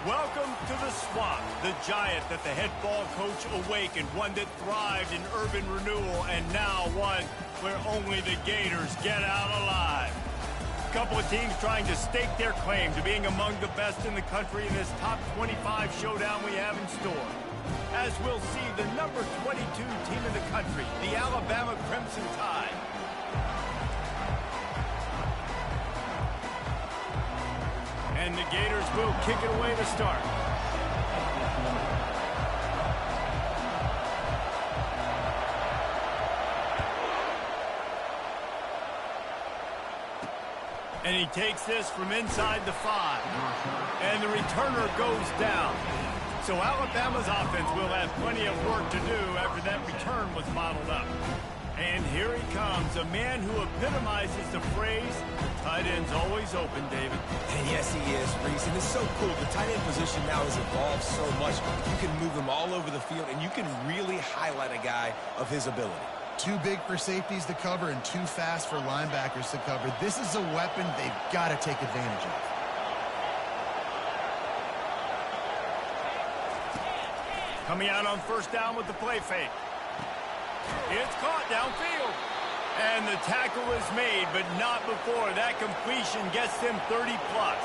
Welcome to the Swamp, the giant that the head ball coach awakened, one that thrived in urban renewal, and now one where only the Gators get out alive. A couple of teams trying to stake their claim to being among the best in the country in this top 25 showdown we have in store. As we'll see, the number 22 team in the country, the Alabama Crimson Tide. And the Gators will kick it away to start. And he takes this from inside the 5. And the returner goes down. So Alabama's offense will have plenty of work to do after that return was modeled up. And here he comes, a man who epitomizes the phrase, the tight end's always open, David. And yes, he is, Reese. And it's so cool. The tight end position now has evolved so much. You can move him all over the field, and you can really highlight a guy of his ability. Too big for safeties to cover and too fast for linebackers to cover. This is a weapon they've got to take advantage of. Coming out on first down with the play fake. It's caught downfield. And the tackle is made, but not before that completion gets them 30-plus.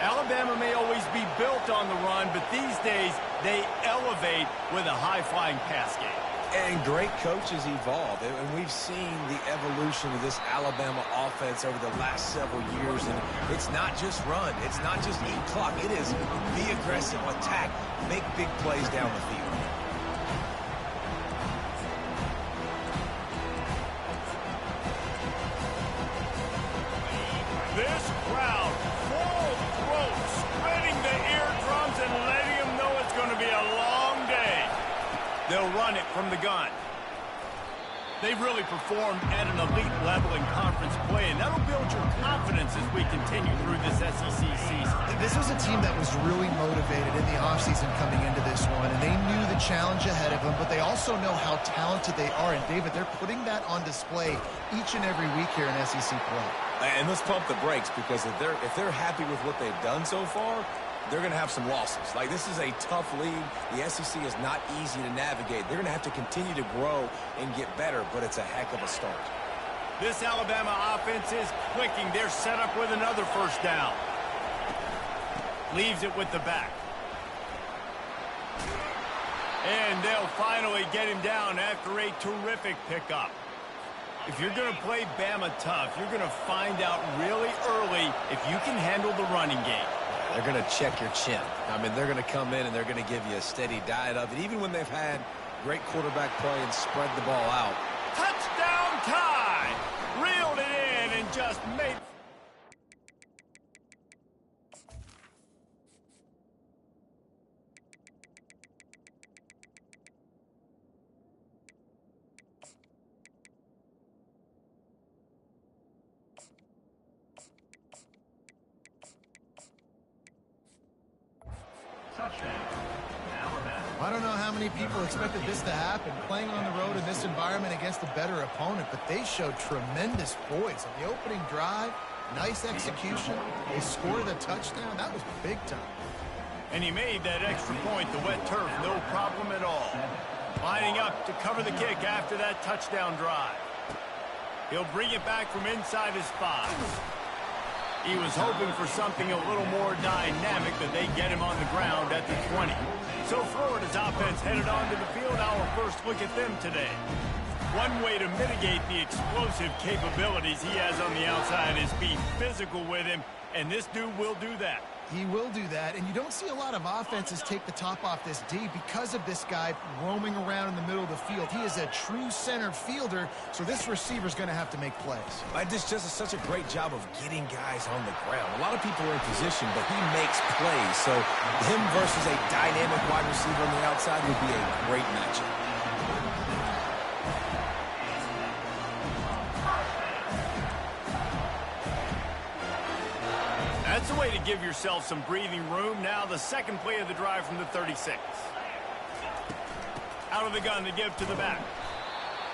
Alabama may always be built on the run, but these days they elevate with a high-flying pass game. And great coaches evolve, and we've seen the evolution of this Alabama offense over the last several years. And it's not just run, it's not just eat clock, it is be aggressive, attack, make big plays down the field. This crowd, full throat, spreading the eardrums and letting them know it's going to be a long day. They'll run it from the gun. They've really performed at an elite level in conference play, and that'll build your confidence as we continue through this SEC season. This was a team that was really motivated in the offseason coming into this one, and they knew the challenge ahead of them, but they also know how talented they are. And, David, they're putting that on display each and every week here in SEC play. And let's pump the brakes, because if they're happy with what they've done so far, they're going to have some losses. Like, this is a tough league. The SEC is not easy to navigate. They're going to have to continue to grow and get better, but it's a heck of a start. This Alabama offense is clicking. They're set up with another first down. Leaves it with the back. And they'll finally get him down after a terrific pickup. If you're going to play Bama tough, you're going to find out really early if you can handle the running game. They're going to check your chin. I mean, they're going to come in and they're going to give you a steady diet of it, even when they've had great quarterback play and spread the ball out. Touchdown Tide! Reeled it in and just made... I don't know how many people expected this to happen, playing on the road in this environment against a better opponent, but they showed tremendous poise. On the opening drive, nice execution. They scored a touchdown. That was big time. And he made that extra point, the wet turf, no problem at all. Lining up to cover the kick after that touchdown drive. He'll bring it back from inside his 5. He was hoping for something a little more dynamic, but they get him on the ground at the 20. So Florida's offense headed onto the field. Our first look at them today. One way to mitigate the explosive capabilities he has on the outside is be physical with him, and this dude will do that. He will do that, and you don't see a lot of offenses take the top off this D because of this guy roaming around in the middle of the field. He is a true center fielder, so this receiver's going to have to make plays. This just is such a great job of getting guys on the ground. A lot of people are in position, but he makes plays, so him versus a dynamic wide receiver on the outside would be a great matchup. That's a way to give yourself some breathing room. Now the second play of the drive from the 36. Out of the gun to give to the back.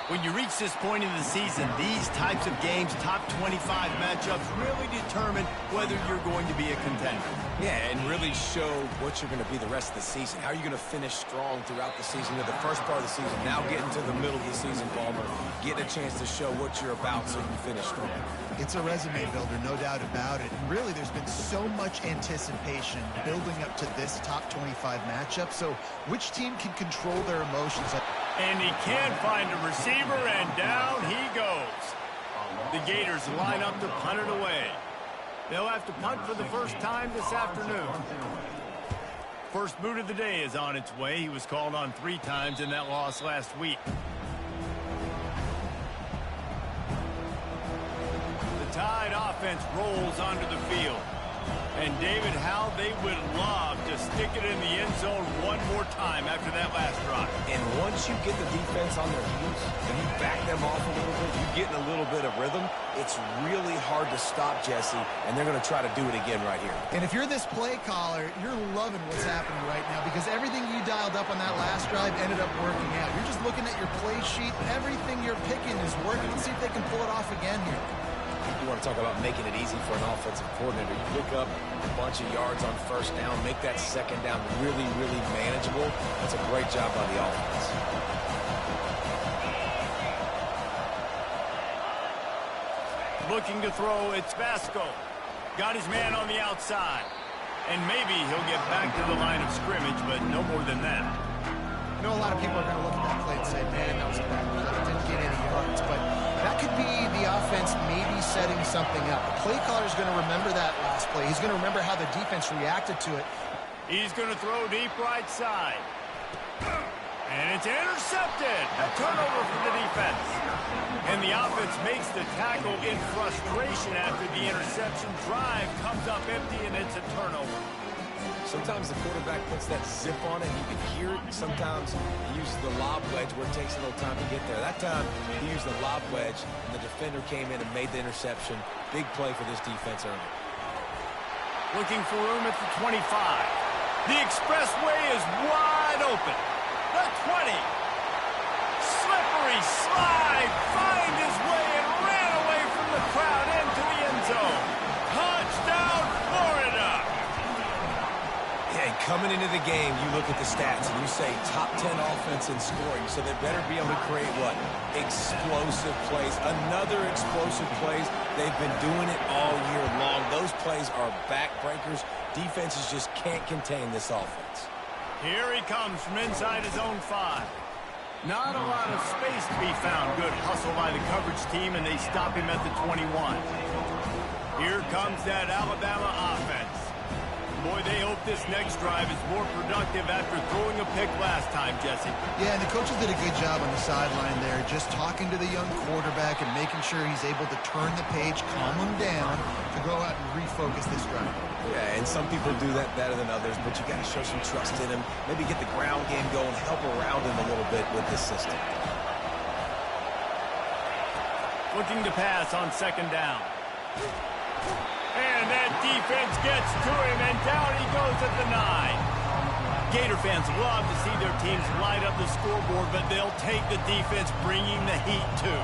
When you reach this point in the season, these types of games, top 25 matchups, really determine whether you're going to be a contender. Yeah, and really show what you're going to be the rest of the season. How are you going to finish strong throughout the season? You're the first part of the season, now getting to the middle of the season, Palmer. Getting a chance to show what you're about so you can finish strong. It's a resume builder, no doubt about it. And really, there's been so much anticipation building up to this top 25 matchup. So which team can control their emotions? And he can't find a receiver, and down he goes. The Gators line up to punt it away. They'll have to punt for the first time this afternoon. First boot of the day is on its way. He was called on 3 times in that loss last week. The Tide offense rolls onto the field. And David, how they would love to stick it in the end zone one more time after that last drive. And once you get the defense on their heels and you back them off a little bit, you get in a little bit of rhythm, it's really hard to stop, Jesse, and they're going to try to do it again right here. And if you're this play caller, you're loving what's happening right now because everything you dialed up on that last drive ended up working out. You're just looking at your play sheet. Everything you're picking is working. Let's see if they can pull it off again here. You want to talk about making it easy for an offensive coordinator. You pick up a bunch of yards on first down, make that second down really, really manageable. That's a great job by the offense. Looking to throw, it's Vasco. Got his man on the outside. And maybe he'll get back to the line of scrimmage, but no more than that. I know a lot of people are going to look at that play and say, man, that was a bad play. Didn't get any yards. But that could be the offense maybe setting something up. The play caller is going to remember that last play. He's going to remember how the defense reacted to it. He's going to throw deep right side. And it's intercepted. A turnover for the defense. And the offense makes the tackle in frustration after the interception. Drive comes up empty, and it's a turnover. Sometimes the quarterback puts that zip on it, and you can hear it. Sometimes he uses the lob wedge where it takes a little time to get there. That time, he used the lob wedge, and the defender came in and made the interception. Big play for this defense early. Looking for room at the 25. The expressway is wide open. The 20. Slippery slide. Find his way and ran away from the crowd into the end zone. Touchdown, Florida. And coming into the game, you look at the stats and you say top 10 offense in scoring, so they better be able to create what? Explosive plays. Another explosive plays. They've been doing it all year long. Those plays are backbreakers. Defenses just can't contain this offense. Here he comes from inside his own 5. Not a lot of space to be found. Good hustle by the coverage team, and they stop him at the 21. Here comes that Alabama offense. Boy, they hope this next drive is more productive after throwing a pick last time, Jesse. Yeah, and the coaches did a good job on the sideline there, just talking to the young quarterback and making sure he's able to turn the page, calm him down, to go out and refocus this drive. Yeah, and some people do that better than others, but you got to show some trust in him. Maybe get the ground game going, help around him a little bit with this system. Looking to pass on second down. And that defense gets to him, and down he goes at the 9. Gator fans love to see their teams light up the scoreboard, but they'll take the defense bringing the heat, too.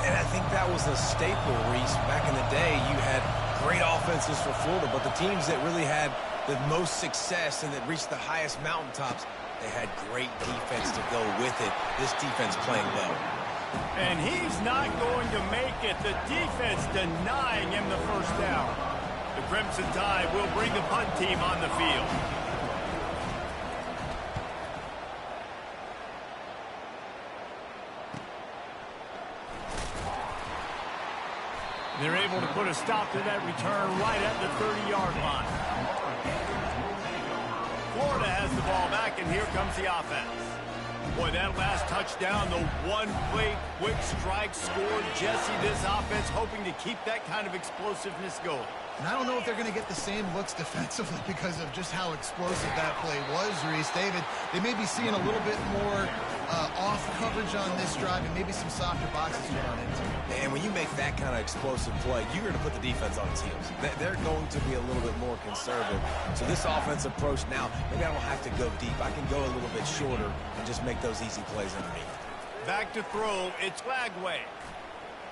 And I think that was a staple, Reese. Back in the day, you had great offenses for Florida, but the teams that really had the most success and that reached the highest mountaintops, they had great defense to go with it. This defense playing well. And he's not going to make it. The defense denying him the first down. The Crimson Tide will bring the punt team on the field. They're able to put a stop to that return right at the 30-yard line. Florida has the ball back, and here comes the offense. Boy, that last touchdown, the one-play quick strike scored. Jesse, this offense hoping to keep that kind of explosiveness going. And I don't know if they're going to get the same looks defensively because of just how explosive that play was, Reese. David, they may be seeing a little bit more off coverage on this drive and maybe some softer boxes to run into. And when you make that kind of explosive play, you're going to put the defense on its heels. They're going to be a little bit more conservative. So this offensive approach now, maybe I don't have to go deep. I can go a little bit shorter and just make those easy plays underneath. Back to throw. It's Lagway.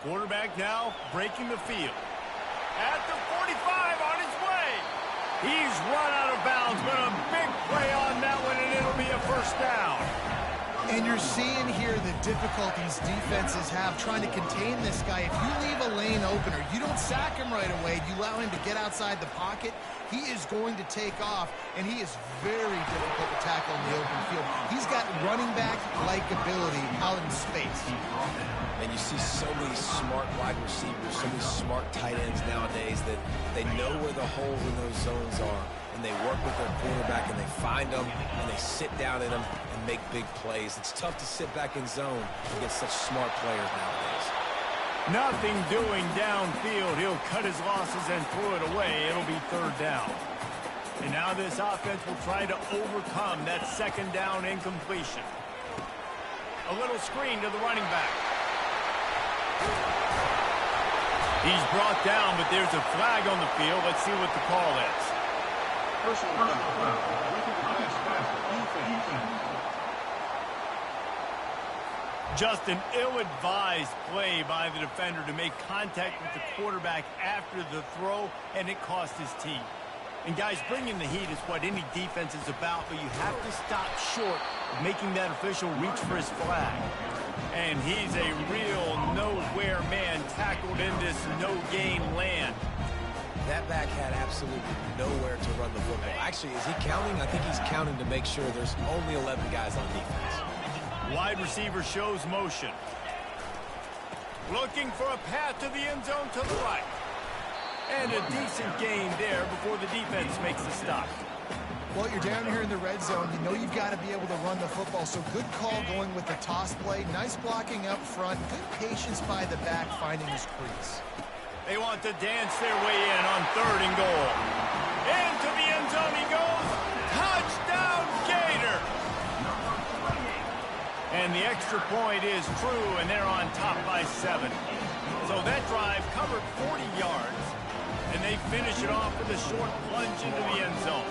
Quarterback now breaking the field. At the 45 on his way. He's run out of bounds, but a big play on that one, and it'll be a first down. And you're seeing here the difficulties defenses have trying to contain this guy. If you leave a lane open or you don't sack him right away, you allow him to get outside the pocket, he is going to take off, and he is very difficult to tackle in the open field. He's got running back-like ability out in space. And you see so many smart wide receivers, so many smart tight ends nowadays that they know where the holes in those zones are, and they work with their quarterback, and they find them, and they sit down in them and make big plays. It's tough to sit back in zone against such smart players nowadays. Nothing doing downfield. He'll cut his losses and throw it away. It'll be third down. And now this offense will try to overcome that second down incompletion. A little screen to the running back. He's brought down, but there's a flag on the field. Let's see what the call is. Personal foul. Defense. Just an ill-advised play by the defender to make contact with the quarterback after the throw, and it cost his team. And guys, bringing the heat is what any defense is about, but you have to stop short of making that official reach for his flag. And he's a real nowhere man tackled in this no-gain land. That back had absolutely nowhere to run the football. Actually, is he counting? I think he's counting to make sure there's only 11 guys on defense. Wide receiver shows motion. Looking for a path to the end zone to the right. And a decent gain there before the defense makes the stop. Well, you're down here in the red zone. You know you've got to be able to run the football, so good call going with the toss play. Nice blocking up front. Good patience by the back finding his crease. They want to dance their way in on 3rd and goal. Into the end zone he goes. Touchdown, Gator! And the extra point is true, and they're on top by 7. So that drive covered 40 yards, and they finish it off with a short plunge into the end zone.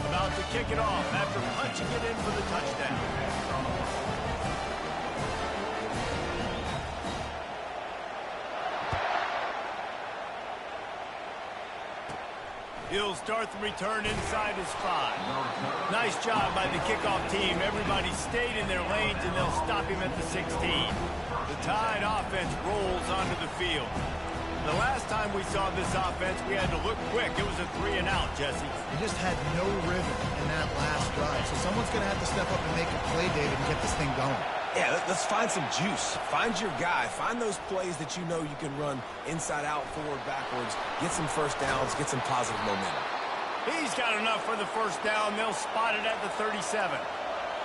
About to kick it off after punching it in for the touchdown. He'll start the return inside his 5. Nice job by the kickoff team. Everybody stayed in their lanes, and they'll stop him at the 16. The Tide offense rolls onto the field. The last time we saw this offense, we had to look quick. It was a 3-and-out, Jesse. You just had no rhythm in that last drive, so someone's going to have to step up and make a play, David, and get this thing going. Yeah, let's find some juice. Find your guy. Find those plays that you know you can run inside out, forward, backwards. Get some first downs. Get some positive momentum. He's got enough for the first down. They'll spot it at the 37.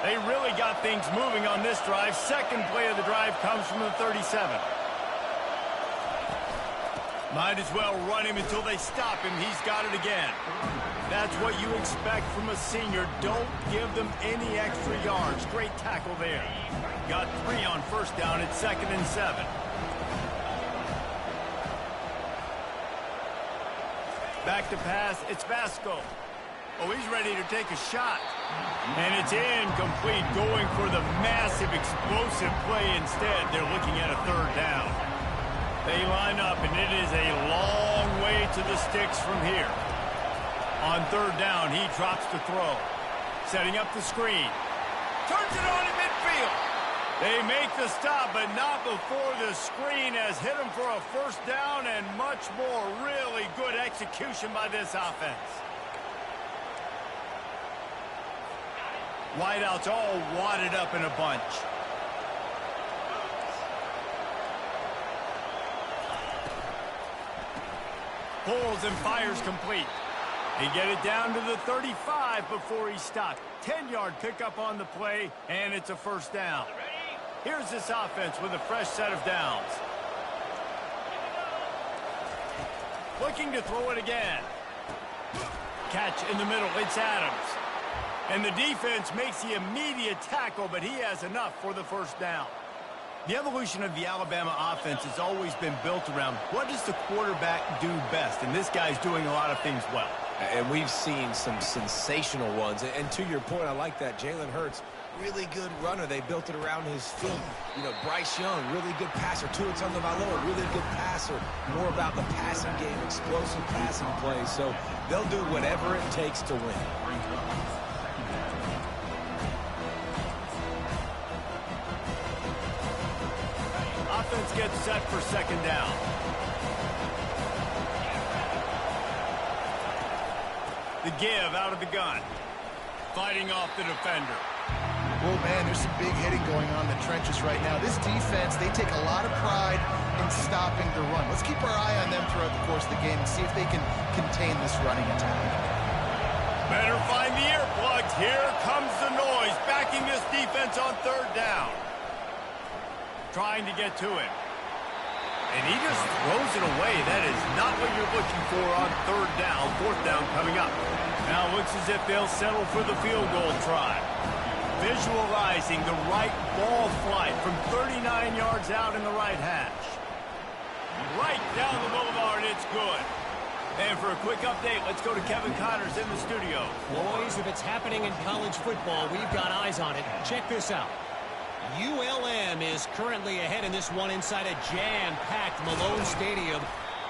They really got things moving on this drive. Second play of the drive comes from the 37. Might as well run him until they stop him. He's got it again. That's what you expect from a senior. Don't give them any extra yards. Great tackle there. Got 3 on first down. It's 2nd and 7. Back to pass. It's Vasco. Oh, he's ready to take a shot. And it's incomplete, going for the massive, explosive play instead. They're looking at a 3rd down. They line up, and it is a long way to the sticks from here. On 3rd down, he drops to throw. Setting up the screen. Turns it on in midfield. They make the stop, but not before the screen has hit him for a first down, and much more. Really good execution by this offense. Wideouts all wadded up in a bunch. Pulls and fires complete. They get it down to the 35 before he stopped. 10-yard pickup on the play, and it's a first down. Here's this offense with a fresh set of downs. Looking to throw it again. Catch in the middle. It's Adams. And the defense makes the immediate tackle, but he has enough for the first down. The evolution of the Alabama offense has always been built around what does the quarterback do best, and this guy's doing a lot of things well. And we've seen some sensational ones. And to your point, I like that. Jalen Hurts, really good runner. They built it around his feet. You know, Bryce Young, really good passer. Tua Tagovailoa, really good passer. More about the passing game, explosive passing plays. So they'll do whatever it takes to win. Offense gets set for second down. The give out of the gun. Fighting off the defender. Oh, man, there's some big hitting going on in the trenches right now. This defense, they take a lot of pride in stopping the run. Let's keep our eye on them throughout the course of the game and see if they can contain this running attack. Better find the earplugs. Here comes the noise. Backing this defense on third down. Trying to get to him. And he just throws it away. That is not what you're looking for on third down. Fourth down coming up. Now it looks as if they'll settle for the field goal try. Visualizing the right ball flight from 39 yards out in the right hash. Right down the boulevard, it's good. And for a quick update, let's go to Kevin Connors in the studio. Boys, if it's happening in college football, we've got eyes on it. Check this out. ULM is currently ahead in this one inside a jam-packed Malone Stadium,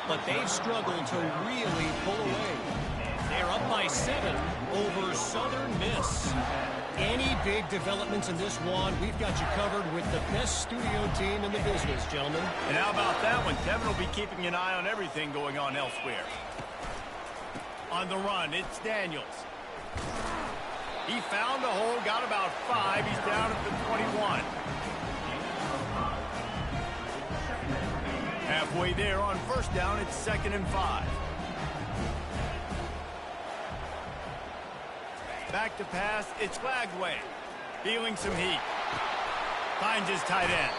but they've struggled to really pull away. They're up by 7 over Southern Miss. Any big developments in this one, we've got you covered with the best studio team in the business, gentlemen. And how about that one? Kevin will be keeping an eye on everything going on elsewhere. On the run, it's Daniels. He found a hole, got about 5. He's down at the 21. Halfway there on first down, it's 2nd and 5. Back to pass, it's Flagway. Feeling some heat. Finds his tight end.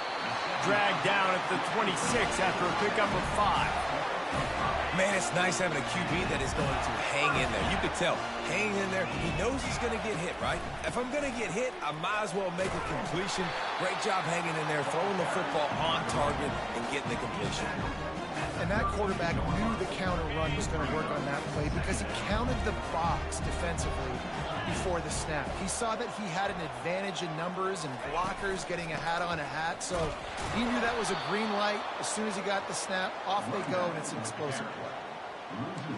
Dragged down at the 26 after a pickup of 5. Man, it's nice having a QB that is going to hang in there. You could tell, hanging in there, he knows he's going to get hit, right? If I'm going to get hit, I might as well make a completion. Great job hanging in there, throwing the football on target and getting the completion. And that quarterback knew the counter run was going to work on that play because he counted the box defensively before the snap. He saw that he had an advantage in numbers and blockers getting a hat on a hat, so he knew that was a green light. As soon as he got the snap, off they go, and it's an explosive play.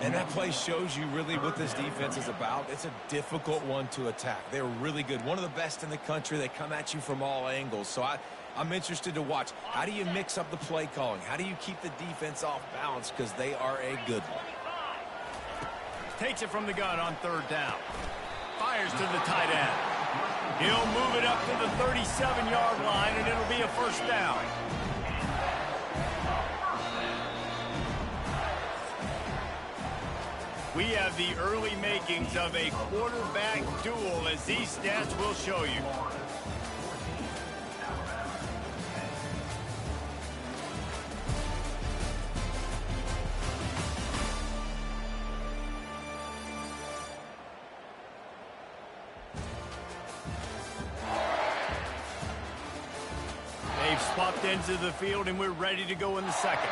And that play shows you really what this defense is about. It's a difficult one to attack. They're really good. One of the best in the country. They come at you from all angles. So I'm interested to watch. How do you mix up the play calling? How do you keep the defense off balance? Because they are a good one. Takes it from the gun on third down. Fires to the tight end. He'll move it up to the 37-yard line, and it'll be a first down. We have the early makings of a quarterback duel, as these stats will show you. They've swapped ends of the field, and we're ready to go in the second.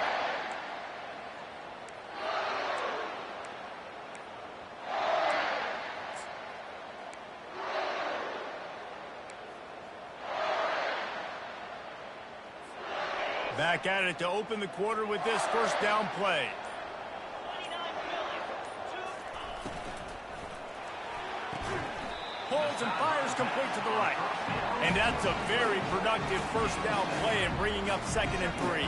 Back at it to open the quarter with this first down play. Pulls and fires complete to the right. And that's a very productive first down play and bringing up 2nd and 3.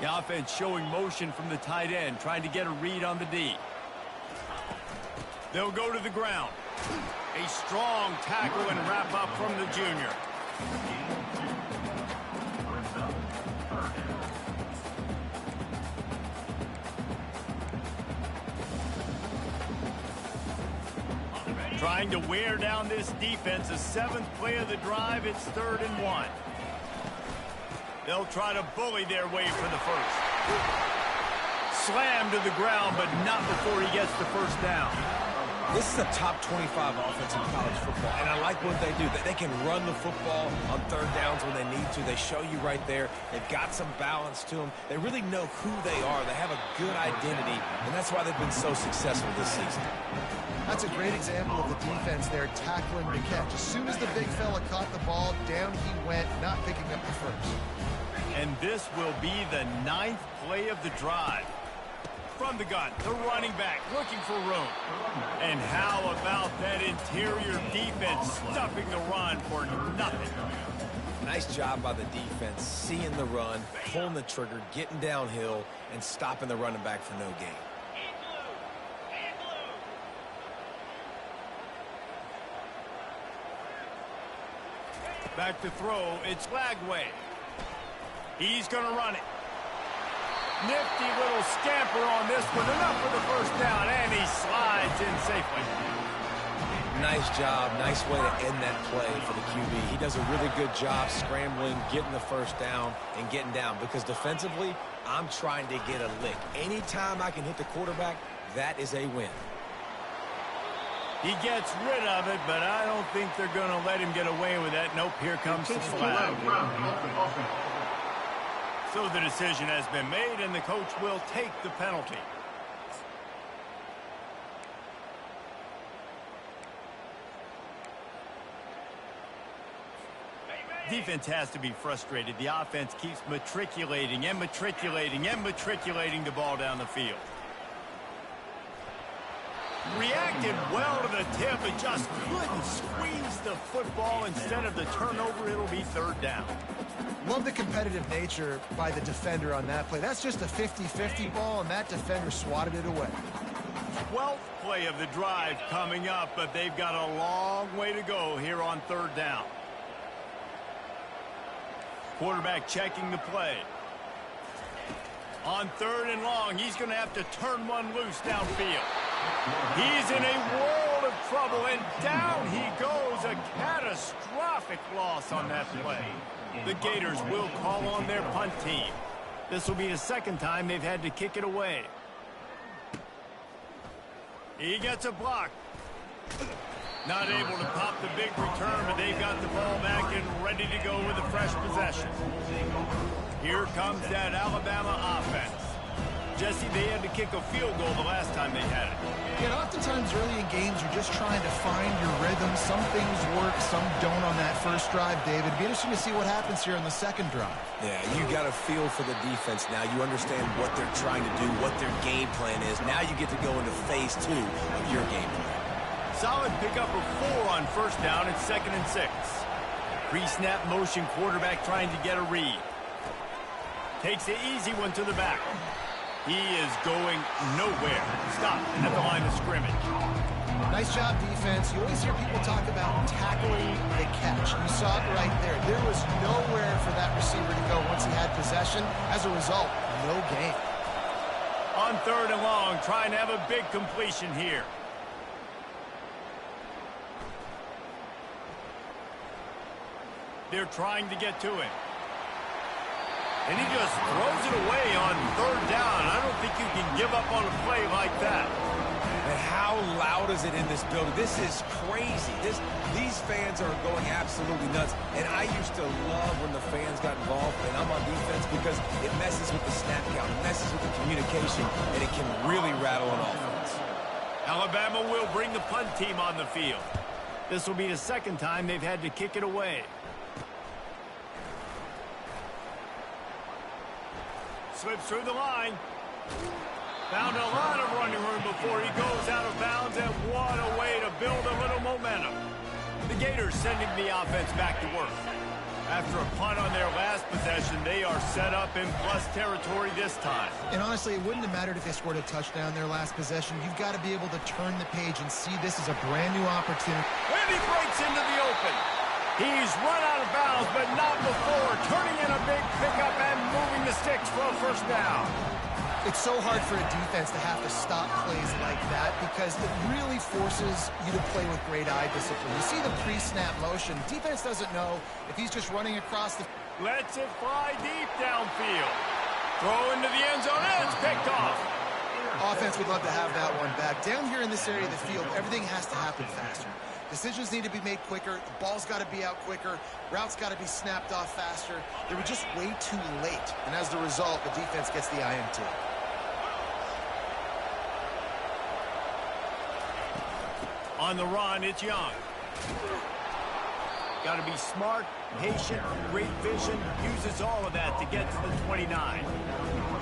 The offense showing motion from the tight end, trying to get a read on the D. They'll go to the ground. A strong tackle and wrap up from the junior. Trying to wear down this defense. The 7th play of the drive. It's 3rd and 1. They'll try to bully their way for the first. Slammed to the ground, but not before he gets the first down. This is a top 25 offense in college football, and I like what they do. They can run the football on third downs when they need to. They show you right there. They've got some balance to them. They really know who they are. They have a good identity, and that's why they've been so successful this season. That's a great example of the defense there tackling the catch. As soon as the big fella caught the ball, down he went, not picking up the first. And this will be the 9th play of the drive. From the gun, the running back looking for room. And how about that interior defense stuffing the run for nothing? Nice job by the defense, seeing the run, pulling the trigger, getting downhill, and stopping the running back for no gain. Back to throw, it's Lagway. He's going to run it. Nifty little scamper on this one. Enough for the first down, and he slides in safely. Nice job. Nice way to end that play for the QB. He does a really good job scrambling, getting the first down, and getting down. Because defensively, I'm trying to get a lick. Anytime I can hit the quarterback, that is a win. He gets rid of it, but I don't think they're going to let him get away with that. Nope, here comes the flag. So the decision has been made, and the coach will take the penalty. Defense has to be frustrated. The offense keeps matriculating and matriculating and matriculating the ball down the field. Reacted well to the tip, but just couldn't squeeze the football. Instead of the turnover, it'll be third down. Love the competitive nature by the defender on that play. That's just a 50-50 ball, and that defender swatted it away. 12th play of the drive coming up, but they've got a long way to go here on third down. Quarterback checking the play. On third and long, he's going to have to turn one loose downfield. He's in a world of trouble, and down he goes. A catastrophic loss on that play. The Gators will call on their punt team. This will be the second time they've had to kick it away. He gets a block. Not able to pop the big return, but they've got the ball back and ready to go with a fresh possession. Here comes that Alabama offense. Jesse, they had to kick a field goal the last time they had it. Yeah, oftentimes early in games, you're just trying to find your rhythm. Some things work, some don't on that first drive, David. It'd be interesting to see what happens here on the second drive. Yeah, you got a feel for the defense now. You understand what they're trying to do, what their game plan is. Now you get to go into phase 2 of your game plan. Solid pickup of 4 on first down. It's 2nd and 6. Pre-snap motion, quarterback trying to get a read. Takes the easy one to the back. He is going nowhere. Stop at the line of scrimmage. Nice job, defense. You always hear people talk about tackling the catch. You saw it right there. There was nowhere for that receiver to go once he had possession. As a result, no gain. On third and long, trying to have a big completion here. They're trying to get to him. And he just throws it away on third down. I don't think you can give up on a play like that. And how loud is it in this building? This is crazy. These fans are going absolutely nuts. And I used to love when the fans got involved, and I'm on defense, because it messes with the snap count, it messes with the communication, and it can really rattle an offense. Alabama will bring the punt team on the field. This will be the second time they've had to kick it away. Slips through the line. Found a lot of running room before he goes out of bounds, and what a way to build a little momentum. The Gators sending the offense back to work. After a punt on their last possession, they are set up in plus territory this time. And honestly, it wouldn't have mattered if they scored a touchdown their last possession. You've got to be able to turn the page and see this as a brand new opportunity. And he breaks into the open. He's run out of bounds, but not before turning in a big pickup and moving the sticks for a first down. It's so hard for a defense to have to stop plays like that because it really forces you to play with great eye discipline. You see the pre-snap motion. Defense doesn't know if he's just running across the... Lets it fly deep downfield. Throw into the end zone, and it's picked off. Offense would love to have that one back. Down here in this area of the field, everything has to happen faster. Decisions need to be made quicker. The ball's got to be out quicker. Routes got to be snapped off faster. They were just way too late. And as the result, the defense gets the INT. On the run, it's Young. Got to be smart, patient, great vision. Uses all of that to get to the 29.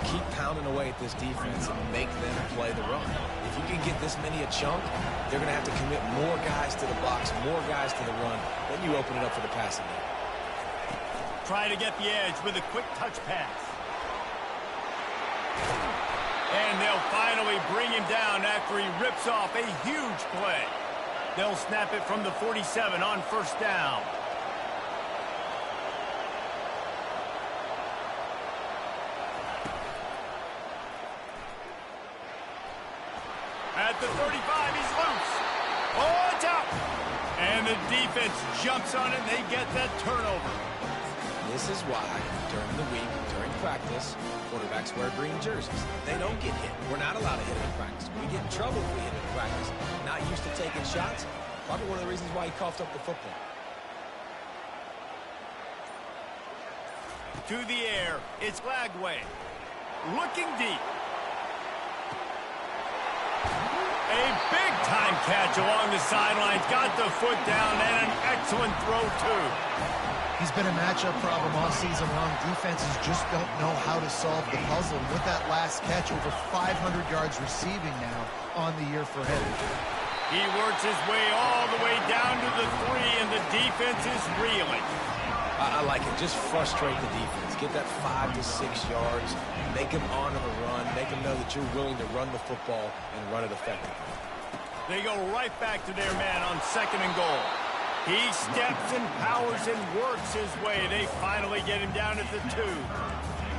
Keep pounding away at this defense and make them play the run. If you can get this many a chunk, they're going to have to commit more guys to the box, more guys to the run. Then you open it up for the passing game. Try to get the edge with a quick touch pass. And they'll finally bring him down after he rips off a huge play. They'll snap it from the 47 on first down. At the 35, he's loose. Oh, it's out. And the defense jumps on it, and they get that turnover. This is why, during the week, during practice, quarterbacks wear green jerseys. They don't get hit. We're not allowed to hit in practice. We get in trouble if we hit in practice. Not used to taking shots. Probably one of the reasons why he coughed up the football. To the air, it's Lagway. Looking deep. A big-time catch along the sidelines. Got the foot down and an excellent throw, too. He's been a matchup problem all season long. Defenses just don't know how to solve the puzzle. And with that last catch, over 500 yards receiving now on the year for him. He works his way all the way down to the 3, and the defense is reeling. I like it. Just frustrate the defense. Get that 5 to 6 yards. Make them honor the run. Make them know that you're willing to run the football and run it effectively. They go right back to their man on 2nd and goal. He steps and powers and works his way. They finally get him down at the 2.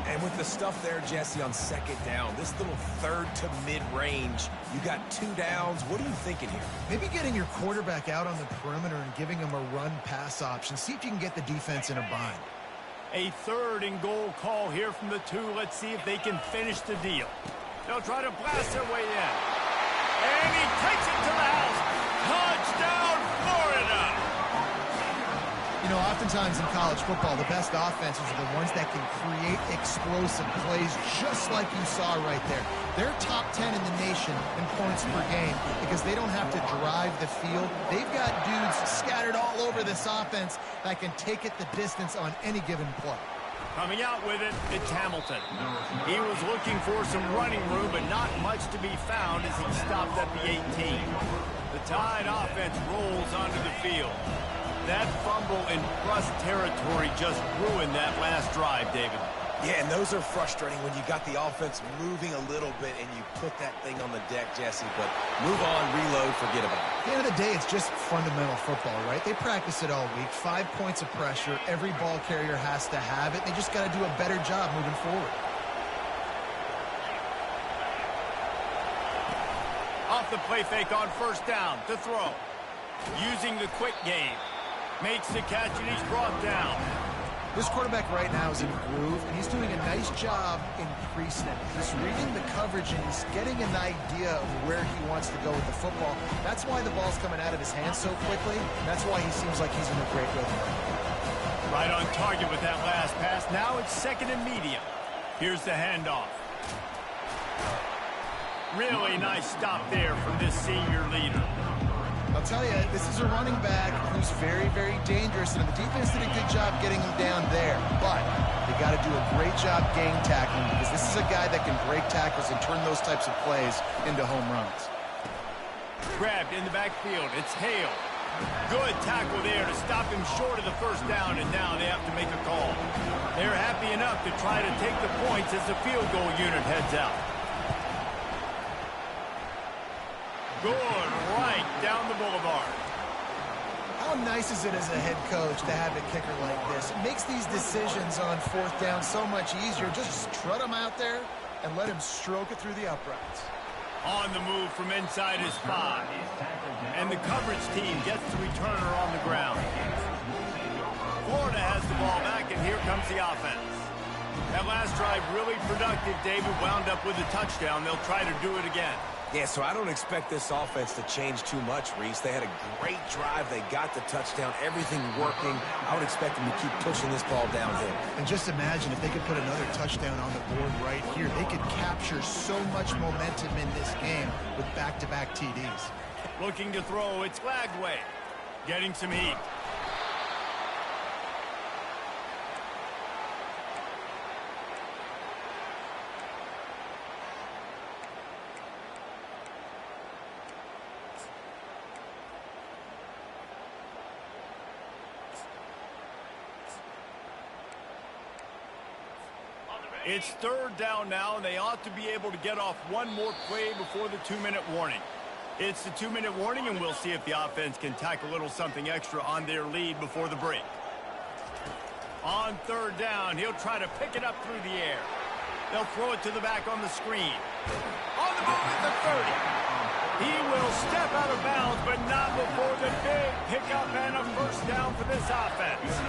And with the stuff there, Jesse, on 2nd down, this little 3rd to mid-range, you got 2 downs. What are you thinking here? Maybe getting your quarterback out on the perimeter and giving him a run-pass option. See if you can get the defense in a bind. A 3rd and goal call here from the 2. Let's see if they can finish the deal. They'll try to blast their way in. And he takes it to the house. Touchdown, Florida! You know, oftentimes in college football, the best offenses are the ones that can create explosive plays, just like you saw right there. They're top 10 in the nation in points per game because they don't have to drive the field. They've got dudes scattered all over this offense that can take it the distance on any given play. Coming out with it, it's Hamilton. He was looking for some running room, but not much to be found as he stopped at the 18. The Tide offense rolls onto the field. That fumble in Russ territory just ruined that last drive, David. Yeah, and those are frustrating when you got the offense moving a little bit and you put that thing on the deck, Jesse. But move on, reload, forget about it. At the end of the day, it's just fundamental football, right? They practice it all week. 5 points of pressure. Every ball carrier has to have it. They just got to do a better job moving forward. Off the play fake on first down to throw. Using the quick game. Makes the catch and he's brought down. This quarterback right now is in a groove, and he's doing a nice job in pre-snap. He's reading the coverage, and he's getting an idea of where he wants to go with the football. That's why the ball's coming out of his hands so quickly. That's why he seems like he's in a great rhythm. Right on target with that last pass. Now it's 2nd and medium. Here's the handoff. Really nice stop there from this senior leader. I'll tell you, this is a running back who's very, very dangerous, and the defense did a good job getting him down there. But they got to do a great job gang tackling because this is a guy that can break tackles and turn those types of plays into home runs. Grabbed in the backfield. It's Hale. Good tackle there to stop him short of the first down, and now they have to make a call. They're happy enough to try to take the points as the field goal unit heads out. Good right down the boulevard. How nice is it as a head coach to have a kicker like this? It makes these decisions on 4th down so much easier. Just trot him out there and let him stroke it through the uprights. On the move from inside his 5. And the coverage team gets the returner on the ground. Florida has the ball back, and here comes the offense. That last drive really productive, David. Wound up with a touchdown. They'll try to do it again. Yeah, so I don't expect this offense to change too much, Reese. They had a great drive. They got the touchdown. Everything working. I would expect them to keep pushing this ball downhill. And just imagine if they could put another touchdown on the board right here. They could capture so much momentum in this game with back-to-back TDs. Looking to throw, it's Lagway. Getting some heat. It's third down now, and they ought to be able to get off one more play before the 2-minute warning. It's the 2-minute warning, and we'll see if the offense can tack a little something extra on their lead before the break. On third down, he'll try to pick it up through the air. They'll throw it to the back on the screen. On the move at the 30. He will step out of bounds, but not before the big pickup and a first down for this offense.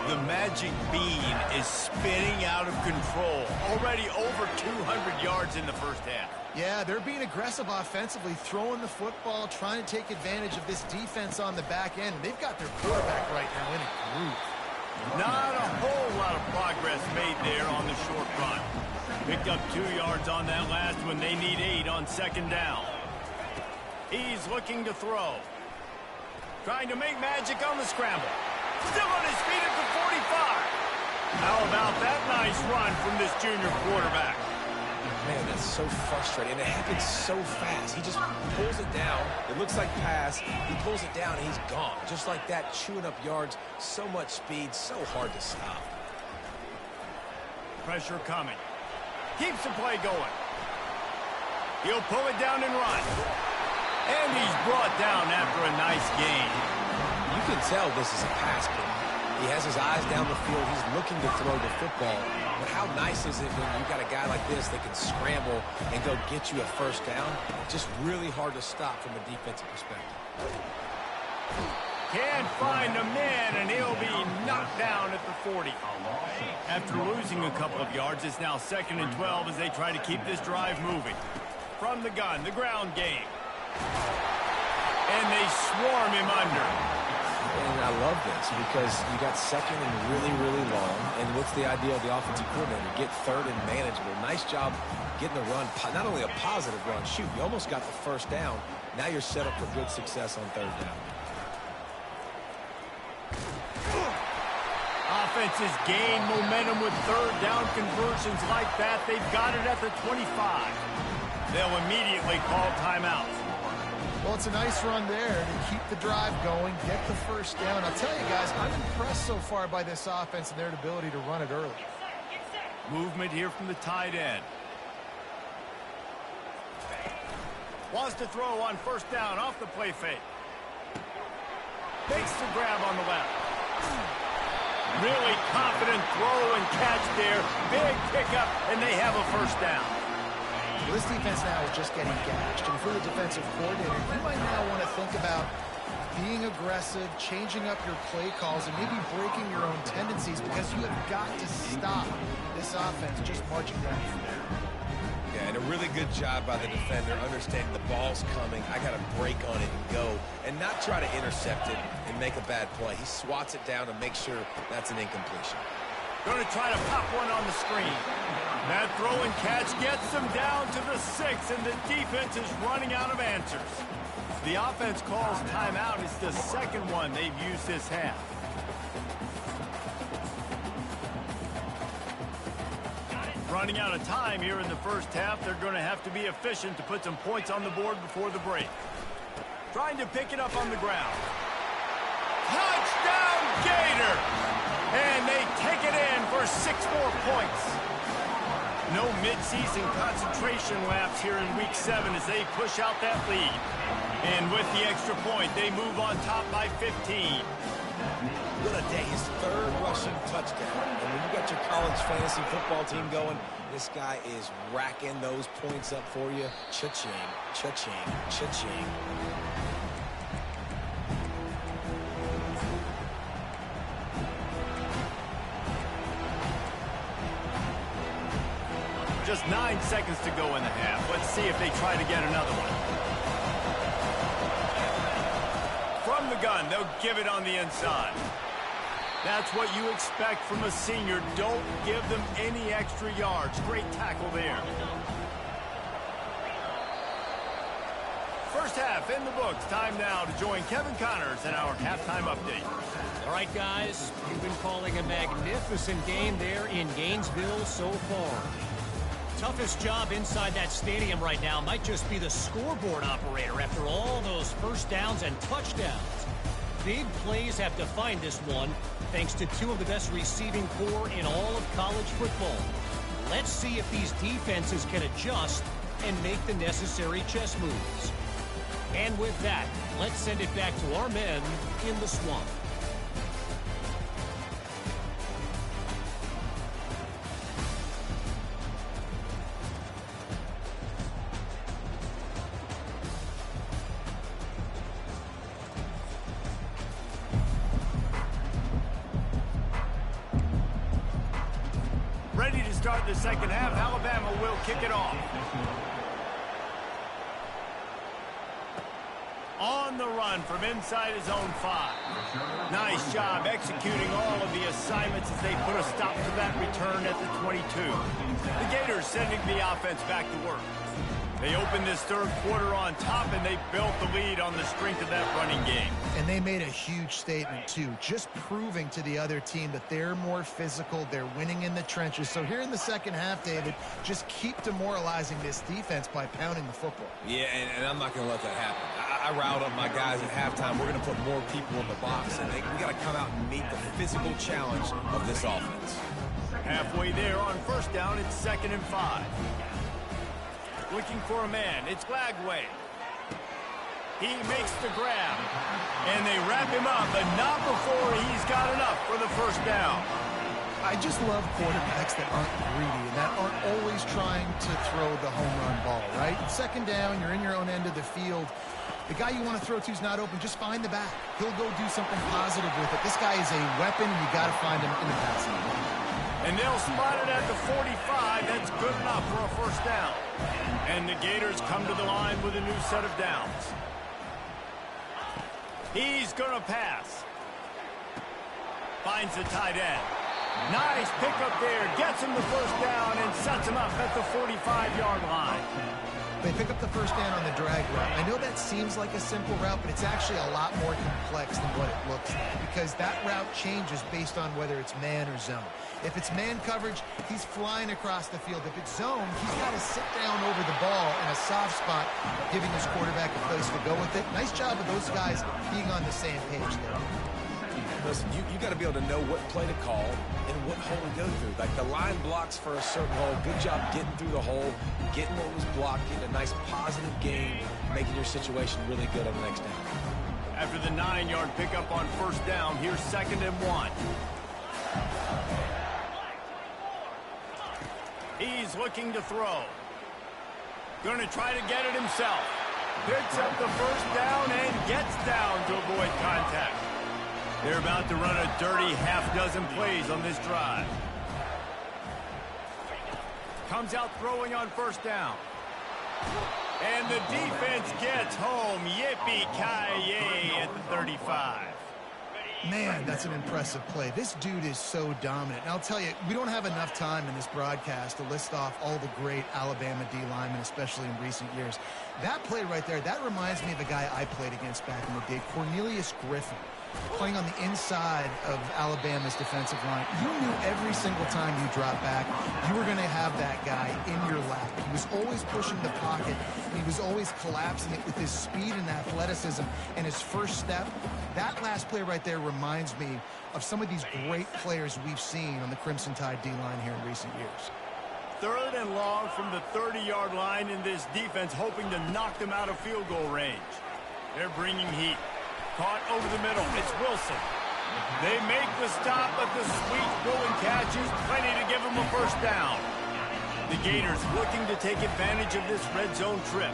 The magic bean is spinning out of control. Already over 200 yards in the first half. Yeah, they're being aggressive offensively, throwing the football, trying to take advantage of this defense on the back end. They've got their quarterback right now in a groove. Not a whole lot of progress made there on the short run. Picked up 2 yards on that last one. They need 8 on second down. He's looking to throw. Trying to make magic on the scramble. Still on his feet at the 45. How about that nice run from this junior quarterback? Man, that's so frustrating. And it happens so fast. He just pulls it down. It looks like pass. He pulls it down, and he's gone. Just like that, chewing up yards. So much speed, so hard to stop. Pressure coming. Keeps the play going. He'll pull it down and run. And he's brought down after a nice gain. You can tell this is a pass play. He has his eyes down the field. He's looking to throw the football. But how nice is it when you got a guy like this that can scramble and go get you a first down? Just really hard to stop from a defensive perspective. Can't find a man, and he'll be knocked down at the 40. After losing a couple of yards, it's now 2nd and 12 as they try to keep this drive moving. From the gun, the ground game. And they swarm him under. And I love this because you got second and really, really long. And what's the idea of the offensive coordinator? Get third and manageable. Nice job getting the run. Not only a positive run, shoot, you almost got the first down. Now you're set up for good success on third down. Offenses gain momentum with third down conversions like that. They've got it at the 25. They'll immediately call timeout. Well, it's a nice run there to keep the drive going, get the first down. I'll tell you guys, I'm impressed so far by this offense and their ability to run it early. Movement here from the tight end. Wants to throw on first down off the play fake. Makes the grab on the left. Really confident throw and catch there. Big pickup, and they have a first down. Well, this defense now is just getting gashed. And for the defensive coordinator, you might now want to think about being aggressive, changing up your play calls, and maybe breaking your own tendencies because you have got to stop this offense just marching down from there. Yeah, and a really good job by the defender, understanding the ball's coming. I got to break on it and go, and not try to intercept it and make a bad play. He swats it down and makes sure that's an incompletion. Going to try to pop one on the screen. That throw and catch gets them down to the 6, and the defense is running out of answers. The offense calls timeout. It's the second one they've used this half. Running out of time here in the first half. They're going to have to be efficient to put some points on the board before the break. Trying to pick it up on the ground. Touchdown, Gator! And they take it in for 6 more points. No midseason concentration laps here in Week 7 as they push out that lead. And with the extra point, they move on top by 15. What a day. His third rushing touchdown. And when you got your college fantasy football team going, this guy is racking those points up for you. Cha-ching, cha-ching, cha-ching. seconds to go in the half. Let's see if they try to get another one. From the gun, they'll give it on the inside. That's what you expect from a senior. Don't give them any extra yards. Great tackle there. First half in the books. Time now to join Kevin Connors in our halftime update. All right, guys, you've been calling a magnificent game there in Gainesville so far. Toughest job inside that stadium right now might just be the scoreboard operator after all those first downs and touchdowns. Big plays have defined this one, thanks to two of the best receiving corps in all of college football. Let's see if these defenses can adjust and make the necessary chess moves. And with that, let's send it back to our men in the swamp. Ready to start the second half. Alabama will kick it off. On the run from inside his own 5. Nice job executing all of the assignments as they put a stop to that return at the 22. The Gators sending the offense back to work. They opened this third quarter on top, and they built the lead on the strength of that running game. And they made a huge statement, too, just proving to the other team that they're more physical, they're winning in the trenches. So here in the second half, David, just keep demoralizing this defense by pounding the football. Yeah, and I'm not going to let that happen. I riled up my guys at halftime. We're going to put more people in the box, and we got to come out and meet the physical challenge of this offense. Halfway there on first down, it's 2nd and 5. Looking for a man. It's Glagway. He makes the grab. And they wrap him up, but not before he's got enough for the first down. I just love quarterbacks that aren't greedy and that aren't always trying to throw the home run ball, right? Second down, you're in your own end of the field. The guy you want to throw to is not open. Just find the back. He'll go do something positive with it. This guy is a weapon, and you got to find him in the passing game. And they'll spot it at the 45. That's good enough for a first down. And the Gators come to the line with a new set of downs. He's going to pass. Finds the tight end. Nice pickup there. Gets him the first down and sets him up at the 45-yard line. They pick up the first down on the drag route. I know that seems like a simple route, but it's actually a lot more complex than what it looks like because that route changes based on whether it's man or zone. If it's man coverage, he's flying across the field. If it's zone, he's got to sit down over the ball in a soft spot, giving his quarterback a place to go with it. Nice job of those guys being on the same page there. Listen, you got to be able to know what play to call and what hole to go through. Like the line blocks for a certain hole. Good job getting through the hole, getting what was blocked, getting a nice positive gain, making your situation really good on the next down. After the 9-yard pickup on first down, here's 2nd and 1. He's looking to throw. Going to try to get it himself. Picks up the first down and gets down to avoid contact. They're about to run a dirty half-dozen plays on this drive. Comes out throwing on first down. And the defense gets home. Yippee-ki-yay at the 35. Man, that's an impressive play. This dude is so dominant. And I'll tell you, we don't have enough time in this broadcast to list off all the great Alabama D linemen, especially in recent years. That play right there, that reminds me of a guy I played against back in the day, Cornelius Griffin, playing on the inside of Alabama's defensive line. You knew every single time you dropped back, you were going to have that guy in your lap. He was always pushing the pocket. He was always collapsing it with his speed and athleticism and his first step. That last play right there reminds me of some of these great players we've seen on the Crimson Tide D-line here in recent years. 3rd and long from the 30-yard line in this defense, hoping to knock them out of field goal range. They're bringing heat. Caught over the middle. It's Wilson. They make the stop, but the sweet pulling catch is plenty to give them a first down. The Gators looking to take advantage of this red zone trip.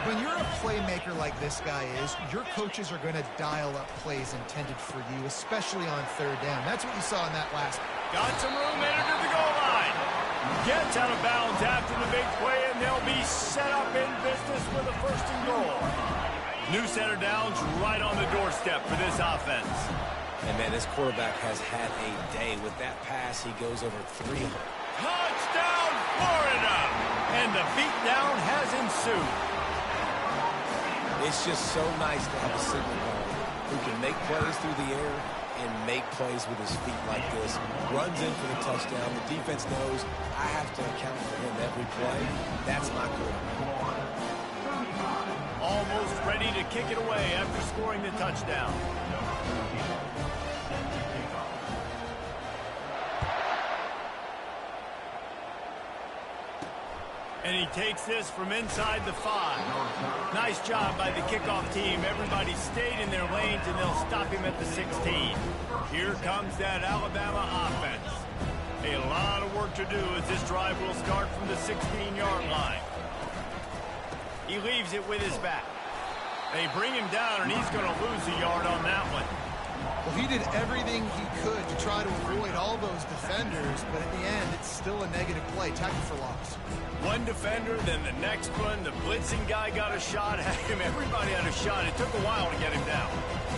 When you're a playmaker like this guy is, your coaches are going to dial up plays intended for you, especially on 3rd down. That's what you saw in that last one. Got some room, headed to the goal line. Gets out of bounds after the big play, and they'll be set up in business with a first and goal. New center downs right on the doorstep for this offense. And, man, this quarterback has had a day. With that pass, he goes over 300. Touchdown, Florida! And the beatdown has ensued. It's just so nice to have a signal guard who can make plays through the air and make plays with his feet like this. Runs in for the touchdown. The defense knows I have to account for him every play. That's my quarterback. Almost ready to kick it away after scoring the touchdown. And he takes this from inside the 5. Nice job by the kickoff team. Everybody stayed in their lanes, and they'll stop him at the 16. Here comes that Alabama offense. A lot of work to do as this drive will start from the 16-yard line. He leaves it with his back. They bring him down, and he's going to lose a yard on that one. Well, he did everything he could to try to avoid all those defenders, but at the end, it's still a negative play. Tackle for loss. One defender, then the next one. The blitzing guy got a shot at him. Everybody had a shot. It took a while to get him down.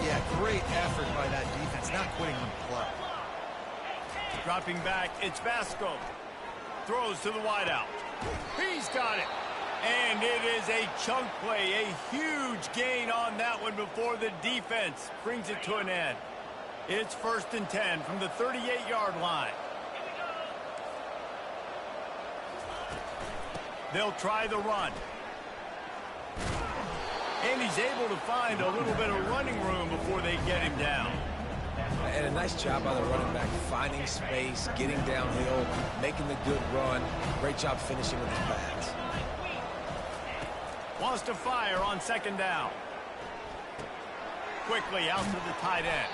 Yeah, great effort by that defense, not quitting on the play. Dropping back, it's Vasco. Throws to the wideout. He's got it. And it is a chunk play, a huge gain on that one before the defense brings it to an end. It's 1st and 10 from the 38-yard line. They'll try the run. And he's able to find a little bit of running room before they get him down. And a nice job by the running back, finding space, getting downhill, making the good run. Great job finishing with his pads. Wants to fire on 2nd down. Quickly out to the tight end.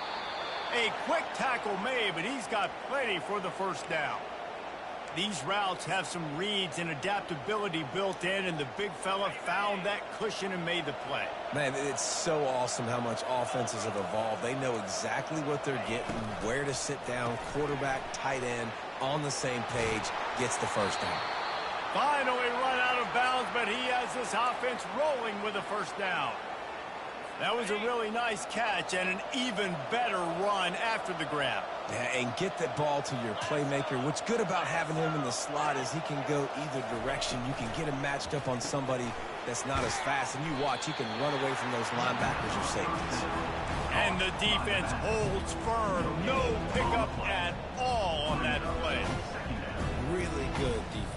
A quick tackle made, but he's got plenty for the 1st down. These routes have some reads and adaptability built in, and the big fella found that cushion and made the play. Man, it's so awesome how much offenses have evolved. They know exactly what they're getting, where to sit down, quarterback, tight end, on the same page, gets the 1st down. Finally run out of bounds, but he has this offense rolling with a 1st down. That was a really nice catch and an even better run after the grab. Yeah, and get that ball to your playmaker. What's good about having him in the slot is he can go either direction. You can get him matched up on somebody that's not as fast, and you watch, he can run away from those linebackers or safeties. And the defense holds firm. No pickup at all on that play. Really good defense.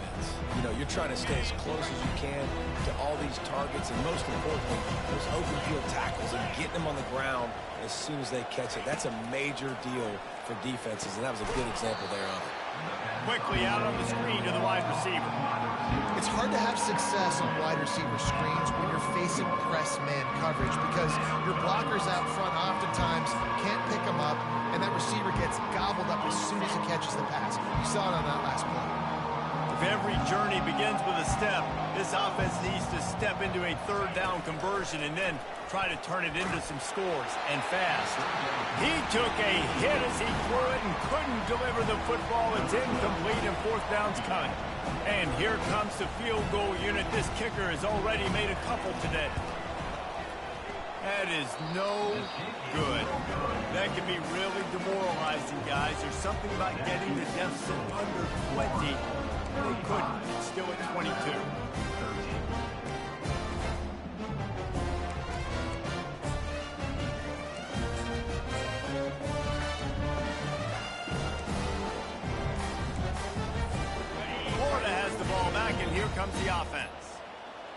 You know, you're trying to stay as close as you can to all these targets, and most importantly, those open field tackles and getting them on the ground as soon as they catch it. That's a major deal for defenses, and that was a good example there on it. Quickly out on the screen to the wide receiver. It's hard to have success on wide receiver screens when you're facing press man coverage because your blockers out front oftentimes can't pick them up, and that receiver gets gobbled up as soon as he catches the pass. You saw it on that last play. If every journey begins with a step, this offense needs to step into a 3rd down conversion and then try to turn it into some scores, and fast. He took a hit as he threw it and couldn't deliver the football. It's incomplete, and 4th down's coming. And here comes the field goal unit. This kicker has already made a couple today. That is no good. That can be really demoralizing, guys. There's something about getting the deficit under 20. They couldn't. It's still at 22. Florida has the ball back, and here comes the offense.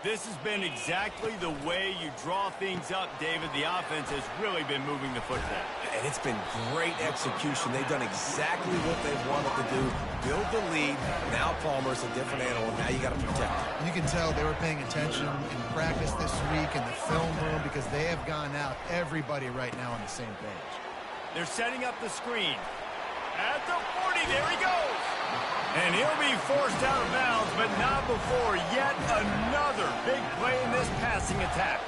This has been exactly the way you draw things up, David. The offense has really been moving the football. And it's been great execution. They've done exactly what they've wanted to do. Build the lead. Now Palmer's a different animal. Now you got to protect him. You can tell they were paying attention in practice this week in the film room because they have gone out, everybody right now on the same page. They're setting up the screen. At the 40, there he goes. And he'll be forced out of bounds, but not before yet another big play in this passing attack.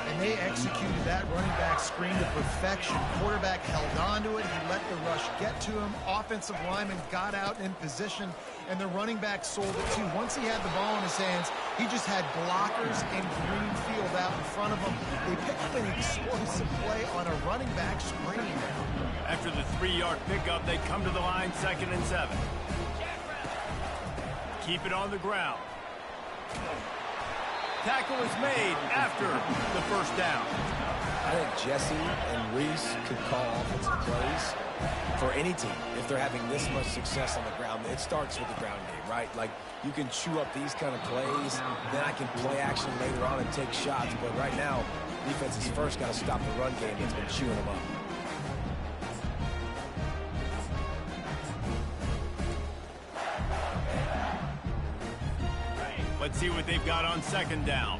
And they executed that running back screen to perfection. Quarterback held on to it. He let the rush get to him. Offensive lineman got out in position, and the running back sold it too. Once he had the ball in his hands, he just had blockers and green field out in front of him. They picked up an explosive play on a running back screen. After the 3-yard pickup, they come to the line, 2nd and 7. Keep it on the ground. Tackle is made after the first down. I think Jesse and Reese could call offensive plays for any team. If they're having this much success on the ground, it starts with the ground game, right? Like, you can chew up these kind of plays, then I can play action later on and take shots. But right now, defense has first got to stop the run game that's been chewing them up. Let's see what they've got on 2nd down.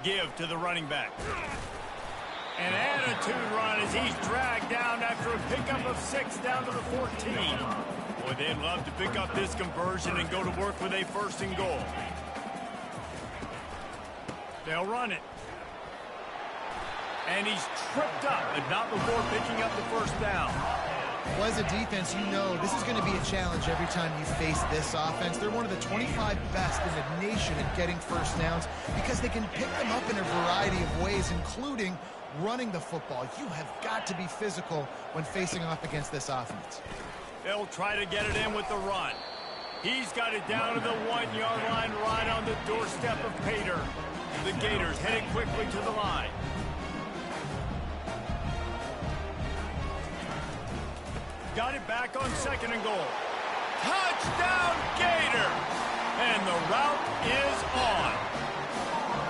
Give to the running back. An attitude run as he's dragged down after a pickup of 6 down to the 14. Boy, they'd love to pick up this conversion and go to work with a 1st and goal. They'll run it. And he's tripped up, but not before picking up the 1st down. Well, as a defense, you know this is going to be a challenge every time you face this offense. They're one of the 25 best in the nation at getting 1st downs because they can pick them up in a variety of ways, including running the football. You have got to be physical when facing off against this offense. They'll try to get it in with the run. He's got it down to the 1-yard line right on the doorstep of Pater. The Gators headed quickly to the line. Got it back on 2nd and goal. Touchdown, Gator! And the route is on.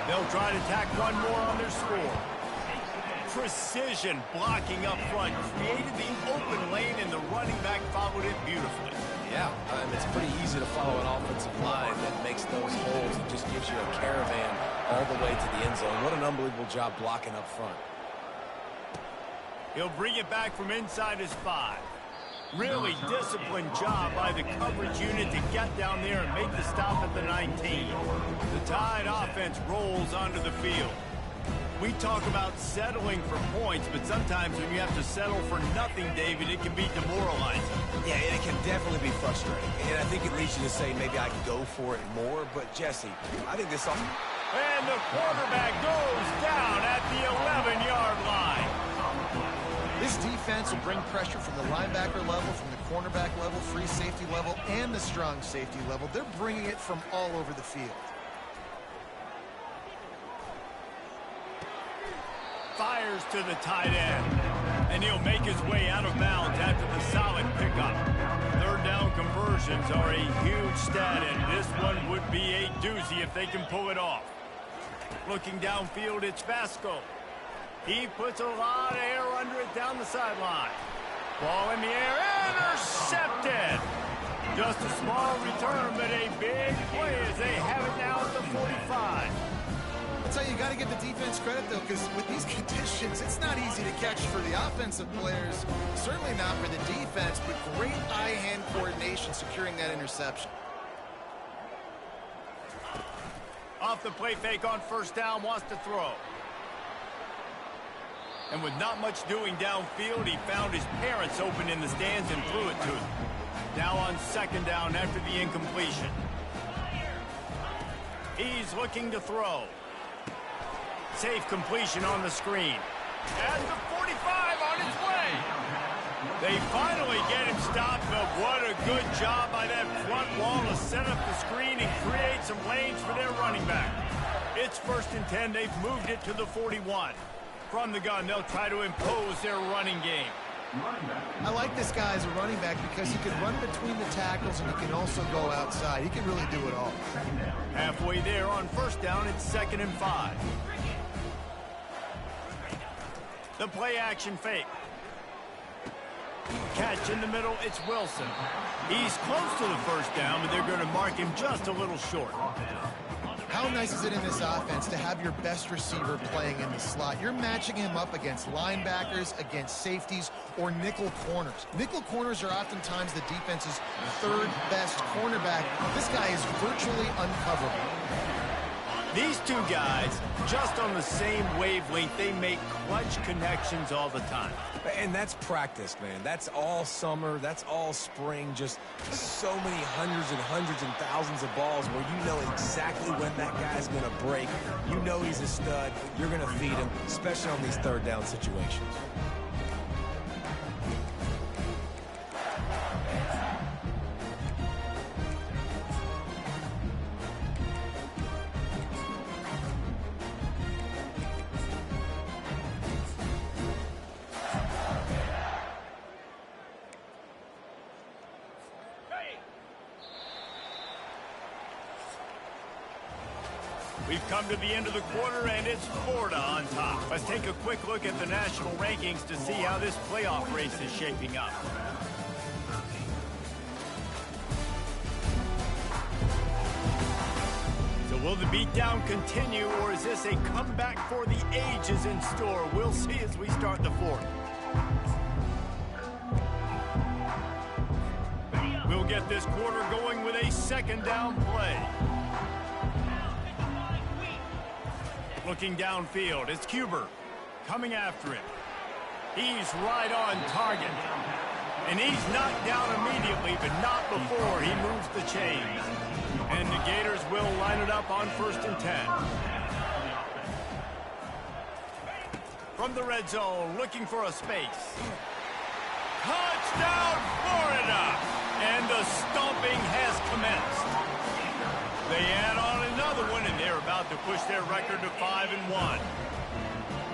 They'll try to tack one more on their score. Precision blocking up front created the open lane, and the running back followed it beautifully. Yeah, it's pretty easy to follow an offensive line that makes those holes and just gives you a caravan all the way to the end zone. What an unbelievable job blocking up front. He'll bring it back from inside his 5. Really disciplined job by the coverage unit to get down there and make the stop at the 19. The Tide offense rolls onto the field. We talk about settling for points, but sometimes when you have to settle for nothing, David, it can be demoralizing. Yeah, and it can definitely be frustrating. And I think it leads you to say maybe I can go for it more. But, Jesse, I think this... And the quarterback goes down at the 11-yard line. This defense will bring pressure from the linebacker level, from the cornerback level, free safety level, and the strong safety level. They're bringing it from all over the field. Fires to the tight end. And he'll make his way out of bounds after the solid pickup. 3rd down conversions are a huge stat, and this one would be a doozy if they can pull it off. Looking downfield, it's Vasco. He puts a lot of air under it down the sideline. Ball in the air, intercepted. Just a small return, but a big play as they have it now at the 45. That's how you got to give the defense credit, though, because with these conditions, it's not easy to catch for the offensive players. Certainly not for the defense, but great eye-hand coordination securing that interception. Off the play fake on 1st down, wants to throw. And with not much doing downfield, he found his parents open in the stands and threw it to him. Now on 2nd down after the incompletion. He's looking to throw. Safe completion on the screen. And the 45 on its way. They finally get him stopped, but what a good job by that front wall to set up the screen and create some lanes for their running back. It's 1st and 10. They've moved it to the 41. From the gun, they'll try to impose their running game. I like this guy as a running back because he can run between the tackles and he can also go outside. He can really do it all. Halfway there on 1st down, it's 2nd and 5. The play action fake. Catch in the middle, it's Wilson. He's close to the 1st down, but they're going to mark him just a little short. How nice is it in this offense to have your best receiver playing in the slot? You're matching him up against linebackers, against safeties, or nickel corners. Nickel corners are oftentimes the defense's third best cornerback. This guy is virtually uncoverable. These two guys, just on the same wavelength, they make clutch connections all the time. And that's practice, man. That's all summer. That's all spring. Just so many hundreds and hundreds and thousands of balls where you know exactly when that guy's going to break. You know he's a stud. You're going to feed him, especially on these third down situations. We've come to the end of the quarter, and it's Florida on top. Let's take a quick look at the national rankings to see how this playoff race is shaping up. So will the beatdown continue, or is this a comeback for the ages in store? We'll see as we start the fourth. We'll get this quarter going with a second down play. Looking downfield, it's Huber coming after him. He's right on target. And he's knocked down immediately, but not before he moves the chains. And the Gators will line it up on 1st and 10. From the red zone, looking for a space. Touchdown, Florida! And the stomping has commenced. They add on another one, and they're about to push their record to 5-1.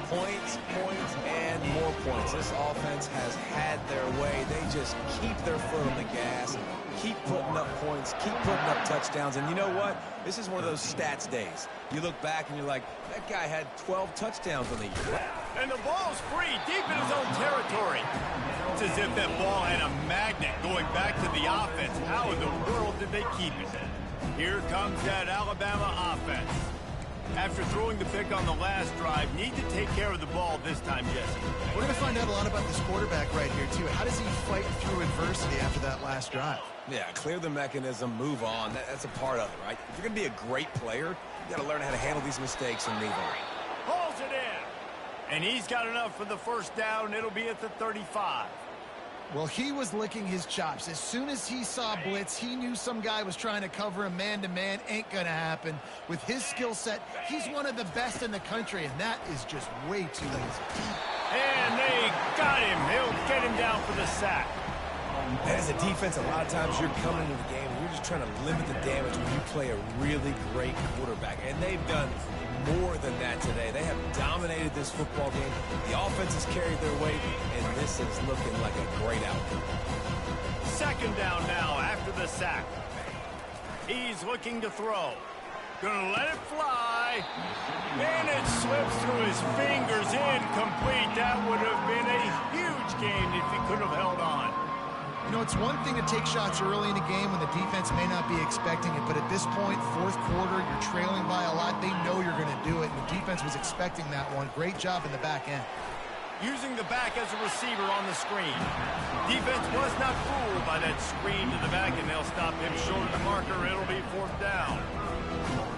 Points, points, and more points. This offense has had their way. They just keep their foot on the gas, keep putting up points, keep putting up touchdowns. And you know what? This is one of those stats days. You look back and you're like, that guy had 12 touchdowns on the year. And the ball's free, deep in his own territory. It's as if that ball had a magnet going back to the offense. How in the world did they keep it? Here comes that Alabama offense. After throwing the pick on the last drive, need to take care of the ball this time, Jesse. We're going to find out a lot about this quarterback right here, too. How does he fight through adversity after that last drive? Yeah, clear the mechanism, move on. That's a part of it, right? If you're going to be a great player, you got to learn how to handle these mistakes and move on. Pulls it in. And he's got enough for the first down. It'll be at the 35. Well, he was licking his chops. As soon as he saw blitz, he knew some guy was trying to cover him man-to-man. Ain't gonna happen. With his skill set, he's one of the best in the country, and that is just way too easy. And they got him. He'll get him down for the sack. As a defense, a lot of times you're coming into the game and you're just trying to limit the damage when you play a really great quarterback. And they've done more than that today. They have dominated this football game. The offense has carried their weight, and this is looking like a great outcome. Second down now after the sack. He's looking to throw. Gonna let it fly. And it slips through his fingers, incomplete. That would have been a huge gain if he could have held on. You know, it's one thing to take shots early in the game when the defense may not be expecting it, but at this point, fourth quarter, you're trailing by a lot. They know you're going to do it, and the defense was expecting that one. Great job in the back end. Using the back as a receiver on the screen. Defense was not fooled by that screen to the back, and they'll stop him short of the marker. It'll be fourth down.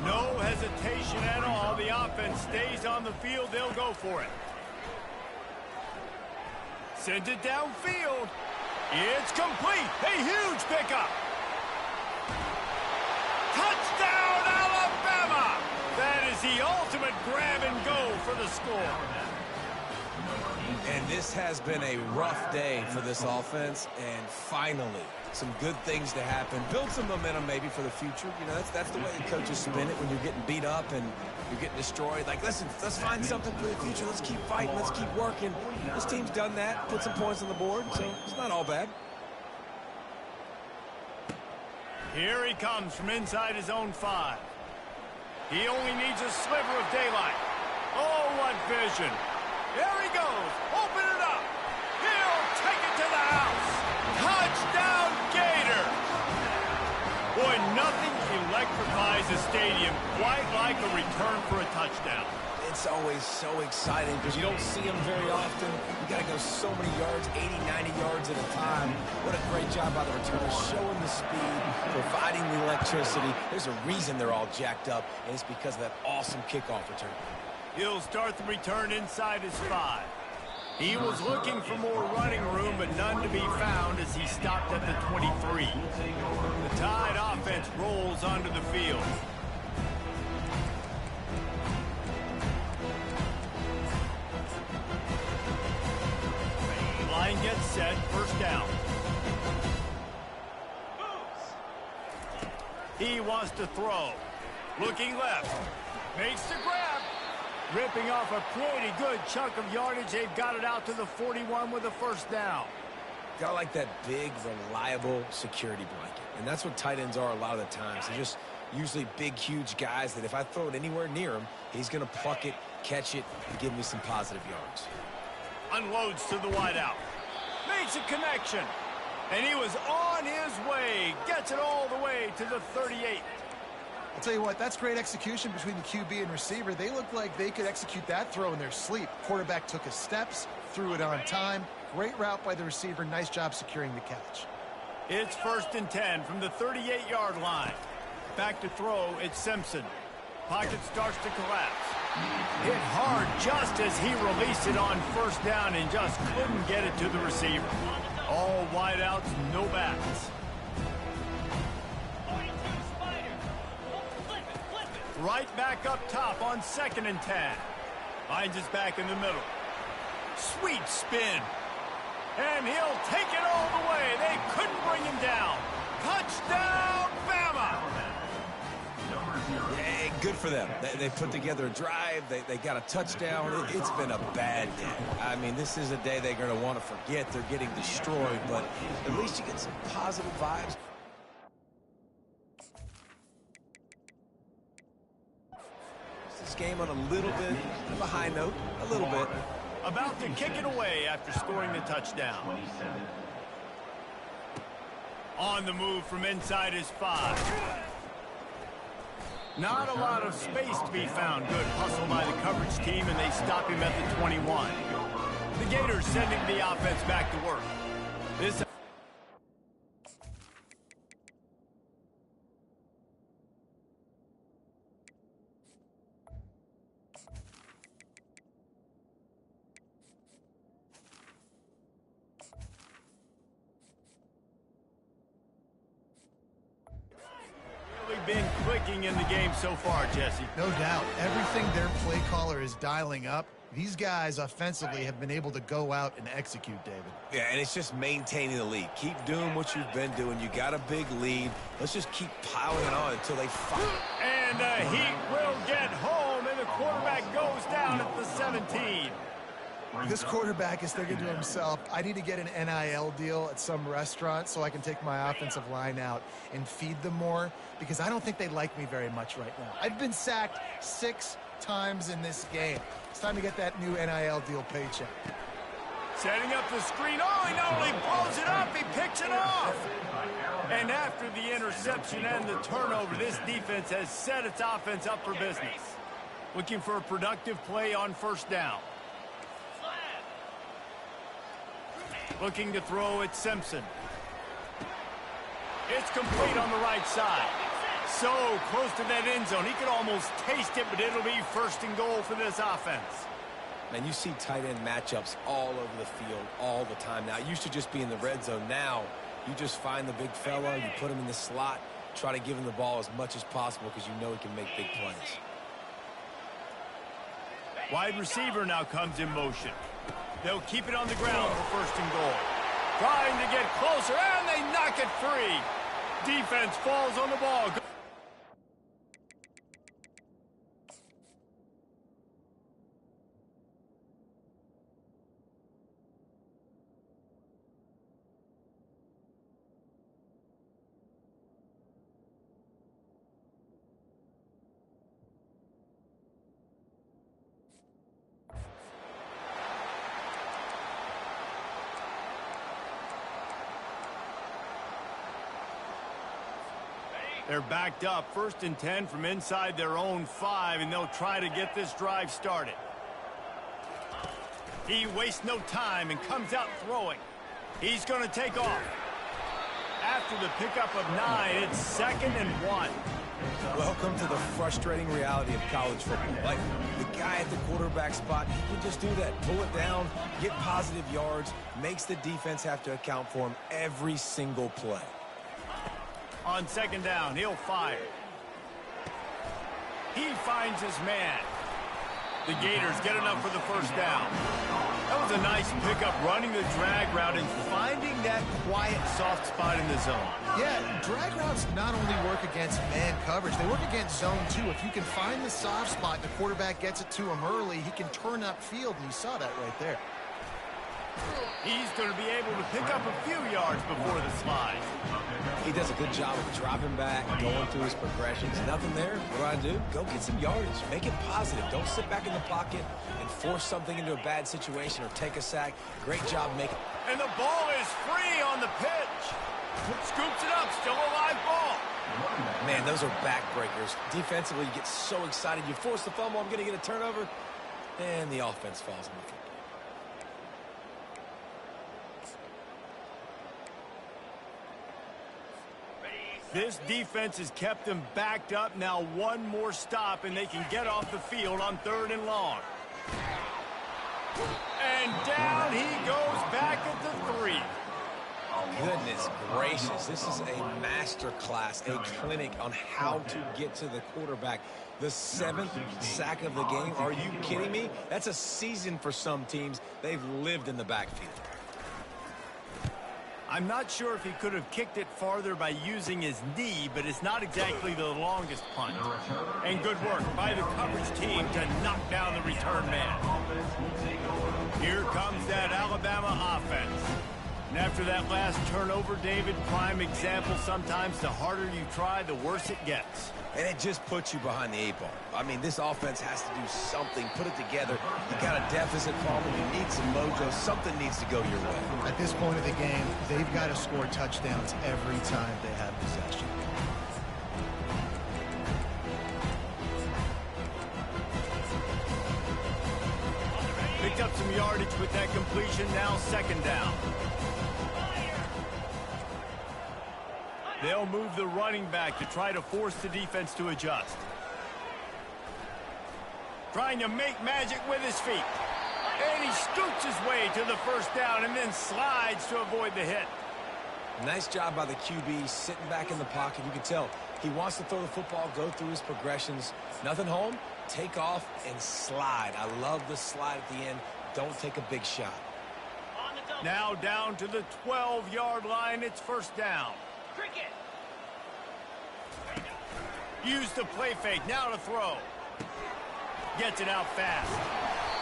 No hesitation at all. The offense stays on the field. They'll go for it. Sends it downfield. It's complete. A huge pickup. Touchdown, Alabama! That is the ultimate grab and go for the score. And this has been a rough day for this offense, and finally, some good things to happen. Build some momentum maybe for the future. You know, that's the way the coaches spin it when you're getting beat up and you're getting destroyed. Like, listen, let's find something for the future. Let's keep fighting. Let's keep working. This team's done that, put some points on the board, so it's not all bad. Here he comes from inside his own 5. He only needs a sliver of daylight. Oh, what vision. There he goes. Open it up. He'll take it to the house. Touchdown, Gator. Boy, nothing electrifies the stadium quite like a return for a touchdown. It's always so exciting because you don't see them very often. You got to go so many yards, 80, 90 yards at a time. What a great job by the returner, showing the speed, providing the electricity. There's a reason they're all jacked up, and it's because of that awesome kickoff return. He'll start the return inside his 5. He was looking for more running room, but none to be found as he stopped at the 23. The Tide offense rolls onto the field. Line gets set, first down. He wants to throw. Looking left. Makes the grab. Ripping off a pretty good chunk of yardage. They've got it out to the 41 with a first down. Got like that big, reliable security blanket. And that's what tight ends are a lot of the times. They're just usually big, huge guys that if I throw it anywhere near him, he's going to pluck it, catch it, and give me some positive yards. Unloads to the wideout. Makes a connection. And he was on his way. Gets it all the way to the 38. I'll tell you what, that's great execution between the QB and receiver. They looked like they could execute that throw in their sleep. Quarterback took his steps, threw it on time. Great route by the receiver. Nice job securing the catch. It's 1st and 10 from the 38-yard line. Back to throw, it's Simpson. Pocket starts to collapse. Hit hard just as he released it on first down and just couldn't get it to the receiver. All wideouts, no backs. Right back up top on 2nd and 10. Finds his back in the middle. Sweet spin. And he'll take it all the way. They couldn't bring him down. Touchdown, Bama! Hey, good for them. They put together a drive. They got a touchdown. It's been a bad day. I mean, this is a day they're going to want to forget. They're getting destroyed, but at least you get some positive vibes. This game on a little bit of a high note, a little bit. About to kick it away after scoring the touchdown. On the move from inside his 5. Not a lot of space to be found. Good hustle by the coverage team, and they stop him at the 21. The Gators sending the offense back to work. This been clicking in the game so far, Jesse. No doubt. Everything their play caller is dialing up, these guys offensively have been able to go out and execute, David. Yeah, and it's just maintaining the lead. Keep doing what you've been doing. You got a big lead. Let's just keep piling it on until they fire. And the Heat will get home, and the quarterback goes down at the 17. This quarterback is thinking to himself, I need to get an NIL deal at some restaurant so I can take my offensive line out and feed them more, because I don't think they like me very much right now. I've been sacked 6 times in this game. It's time to get that new NIL deal paycheck. Setting up the screen. Oh, he not only blows it up, he picks it off. And after the interception and the turnover, this defense has set its offense up for business. Looking for a productive play on first down. Looking to throw at Simpson. It's complete on the right side. So close to that end zone. He could almost taste it, but it'll be 1st and goal for this offense. Man, you see tight end matchups all over the field all the time now. It used to just be in the red zone. Now you just find the big fella, you put him in the slot, try to give him the ball as much as possible because you know he can make big plays. Wide receiver now comes in motion. They'll keep it on the ground for 1st and goal. Trying to get closer, and they knock it free. Defense falls on the ball. They're backed up, 1st and 10 from inside their own 5, and they'll try to get this drive started. He wastes no time and comes out throwing. He's going to take off. After the pickup of 9, it's 2nd and 1. Welcome to the frustrating reality of college football. Like, the guy at the quarterback spot, he can just do that. Pull it down, get positive yards, makes the defense have to account for him every single play. On 2nd down, he'll fire. He finds his man. The Gators get enough for the 1st down. That was a nice pickup, running the drag route and finding that quiet, soft spot in the zone. Yeah, drag routes not only work against man coverage, they work against zone too. If you can find the soft spot, the quarterback gets it to him early, he can turn upfield, and you saw that right there. He's going to be able to pick up a few yards before the slide. He does a good job of dropping back, going through his progressions. Nothing there. What do? Go get some yardage. Make it positive. Don't sit back in the pocket and force something into a bad situation or take a sack. Great job making. And the ball is free on the pitch. Scoops it up. Still a live ball. Man, those are backbreakers. Defensively, you get so excited. You force the fumble. I'm going to get a turnover. And the offense falls on the football. This defense has kept them backed up. Now one more stop, and they can get off the field on 3rd and long. And down he goes back at the 3. Goodness gracious, this is a master class, a clinic on how to get to the quarterback. The 7th sack of the game. Are you kidding me? That's a season for some teams. They've lived in the backfield. I'm not sure if he could have kicked it farther by using his knee, but it's not exactly the longest punt. And good work by the coverage team to knock down the return man. Here comes that Alabama offense. And after that last turnover, David, prime example, sometimes the harder you try, the worse it gets. And it just puts you behind the 8 ball. I mean, this offense has to do something, put it together. You got a deficit problem, you need some mojo, something needs to go your way. At this point of the game, they've got to score touchdowns every time they have possession. Picked up some yardage with that completion, now 2nd down. They'll move the running back to try to force the defense to adjust. Trying to make magic with his feet. And he scoots his way to the 1st down and then slides to avoid the hit. Nice job by the QB, sitting back in the pocket. You can tell he wants to throw the football, go through his progressions. Nothing home, take off and slide. I love the slide at the end. Don't take a big shot. Now down to the 12-yard line. It's 1st down. Use the play fake, now to throw. Gets it out fast.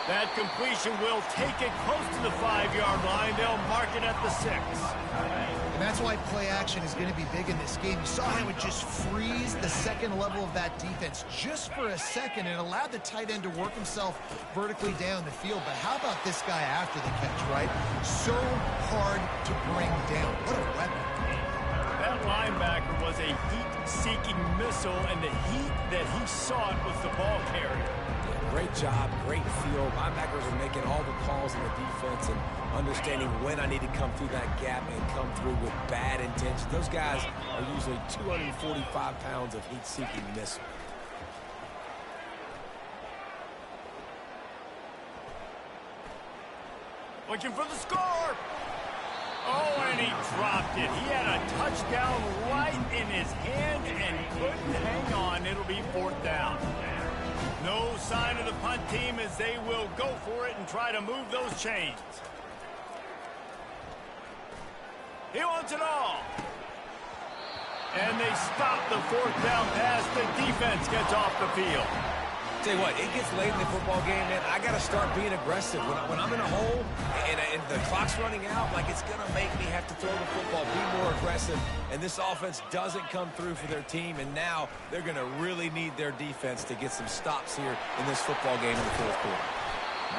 That completion will take it close to the 5-yard line. They'll mark it at the 6. And that's why play action is going to be big in this game. You saw how it just frees the 2nd level of that defense just for a second and allowed the tight end to work himself vertically down the field. But how about this guy after the catch, right? So hard to bring down. What a weapon. That linebacker was a heat-seeking missile, and the heat that he sought was the ball carrier. Great job, great feel. Linebackers are making all the calls in the defense and understanding when I need to come through that gap and come through with bad intentions. Those guys are usually 245 pounds of heat-seeking missile. Looking for the score. Oh, and he dropped it. He had a touchdown right in his hand and couldn't hang on. It'll be 4th down. No sign of the punt team as they will go for it and try to move those chains. He wants it all. And they stop the 4th down pass. The defense gets off the field. Tell you what, it gets late in the football game, man. I got to start being aggressive. When I'm in a hole and the clock's running out, like, it's going to make me have to throw the football, be more aggressive. And this offense doesn't come through for their team, and now they're going to really need their defense to get some stops here in this football game in the 4th quarter.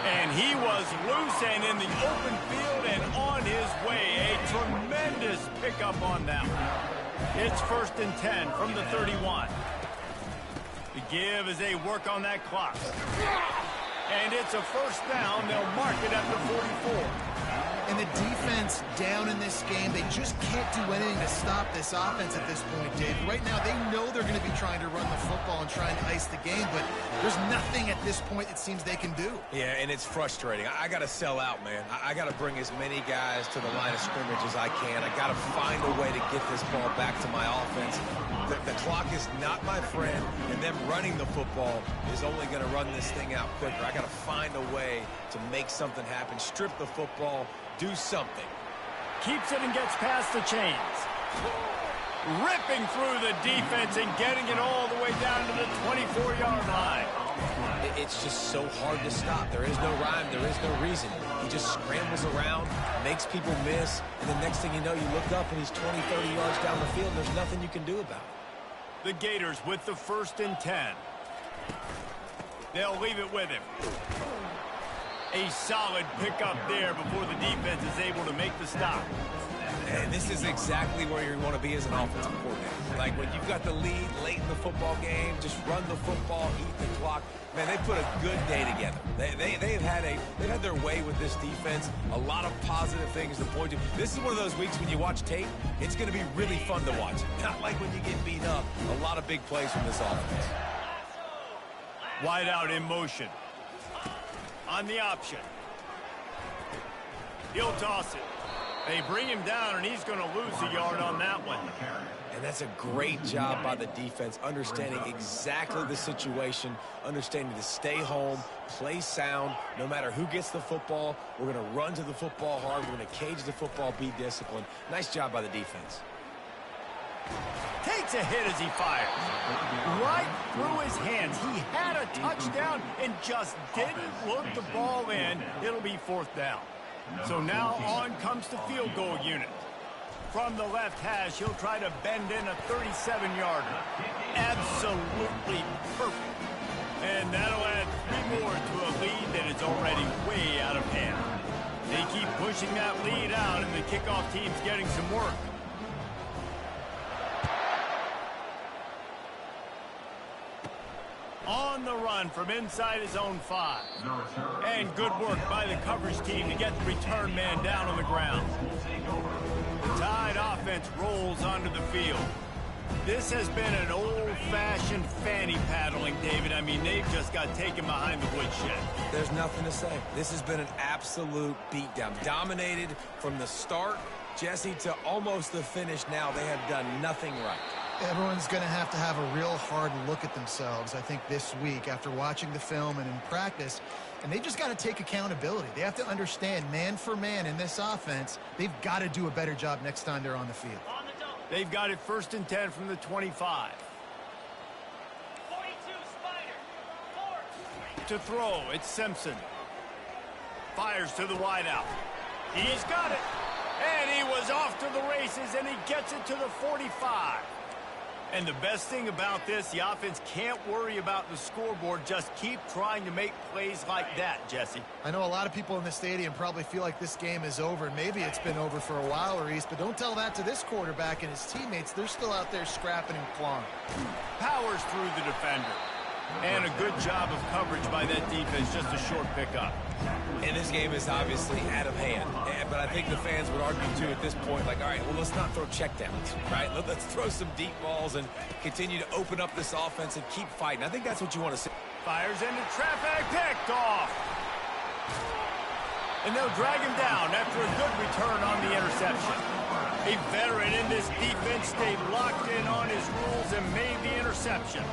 And he was loose and in the open field and on his way. A tremendous pickup on that one. It's 1st and 10 from the 31. The give as they work on that clock. And it's a first down. They'll mark it at the 44. And the defense down in this game, they just can't do anything to stop this offense at this point, Dave. Right now, they know they're going to be trying to run the football and trying to ice the game, but there's nothing at this point it seems they can do. Yeah, and it's frustrating. I got to sell out, man. I got to bring as many guys to the line of scrimmage as I can. I got to find a way to get this ball back to my offense. The clock is not my friend, and them running the football is only going to run this thing out quicker. I got to find a way to make something happen, strip the football, do something. Keeps it and gets past the chains. Ripping through the defense and getting it all the way down to the 24-yard line. It's just so hard to stop. There is no rhyme. There is no reason. He just scrambles around, makes people miss, and the next thing you know, you look up and he's 20, 30 yards down the field, and there's nothing you can do about it. The Gators with the 1st and 10. They'll leave it with him. A solid pickup there before the defense is able to make the stop. And this is exactly where you want to be as an offensive coordinator. Like when you've got the lead late in the football game, just run the football, eat the clock. Man, they put a good day together. They've had their way with this defense. A lot of positive things to point to. This is one of those weeks when you watch tape, it's going to be really fun to watch. Not like when you get beat up. A lot of big plays from this offense. Wide out in motion. On the option. He'll toss it. They bring him down, and he's going to lose a yard on that one. And that's a great job by the defense, understanding exactly the situation, understanding to stay home, play sound. No matter who gets the football, we're going to run to the football hard. We're going to cage the football, be disciplined. Nice job by the defense. Takes a hit as he fires. Right through his hands. He had a touchdown and just didn't look the ball in. It'll be 4th down. So now on comes the field goal unit. From the left hash, he'll try to bend in a 37-yarder. Absolutely perfect. And that'll add 3 more to a lead that is already way out of hand. They keep pushing that lead out, and the kickoff team's getting some work. On the run from inside his own 5. And good work by the coverage team to get the return man down on the ground. The Tide offense rolls onto the field. This has been an old-fashioned fanny paddling, David. I mean, they've just got taken behind the woodshed. There's nothing to say. This has been an absolute beatdown. Dominated from the start, Jesse, to almost the finish now. They have done nothing right. Everyone's going to have a real hard look at themselves, I think, this week after watching the film and in practice. And they just got to take accountability. They have to understand, man for man in this offense, they've got to do a better job next time they're on the field. They've got it 1st and 10 from the 25. 42, Spider. To throw, it's Simpson. Fires to the wideout. He's got it. And he was off to the races, and he gets it to the 45. And the best thing about this, the offense can't worry about the scoreboard. Just keep trying to make plays like that, Jesse. I know a lot of people in the stadium probably feel like this game is over. Maybe it's been over for a while, Reese, but don't tell that to this quarterback and his teammates. They're still out there scrapping and clawing. Powers through the defender. And a good job of coverage by that defense, just a short pickup. And this game is obviously out of hand. But I think the fans would argue, too, at this point, like, all right, well, let's not throw checkdowns, right? Let's throw some deep balls and continue to open up this offense and keep fighting. I think that's what you want to see. Fires into traffic, picked off. And they'll drag him down after a good return on the interception. A veteran in this defense stayed locked in on his rules and made the interception.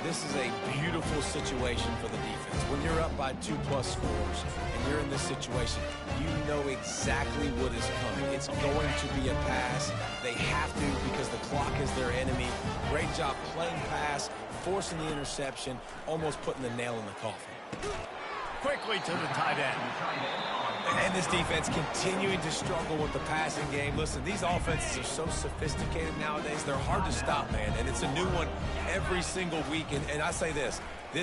This is a beautiful situation for the defense. When you're up by 2+ scores and you're in this situation, you know exactly what is coming. It's going to be a pass. They have to because the clock is their enemy. Great job playing pass, forcing the interception, almost putting the nail in the coffin. Quickly to the tight end. And this defense continuing to struggle with the passing game. Listen, these offenses are so sophisticated nowadays. They're hard to stop, man. And it's a new one every single week. And I say this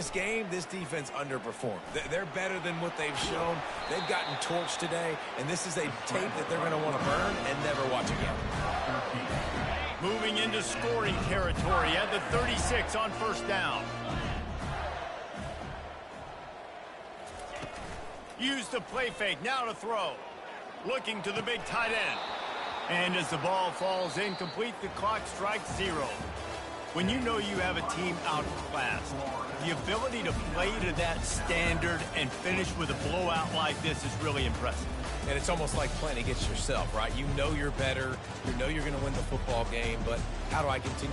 game, this defense underperformed. They're better than what they've shown. They've gotten torched today. And this is a tape that they're going to want to burn and never watch again. Moving into scoring territory at the 36 on first down. Use the play fake, now to throw. Looking to the big tight end. And as the ball falls incomplete, the clock strikes 0. When you know you have a team outclassed, the ability to play to that standard and finish with a blowout like this is really impressive. And it's almost like playing against yourself, right? You know you're better. You know you're going to win the football game, but how do I continue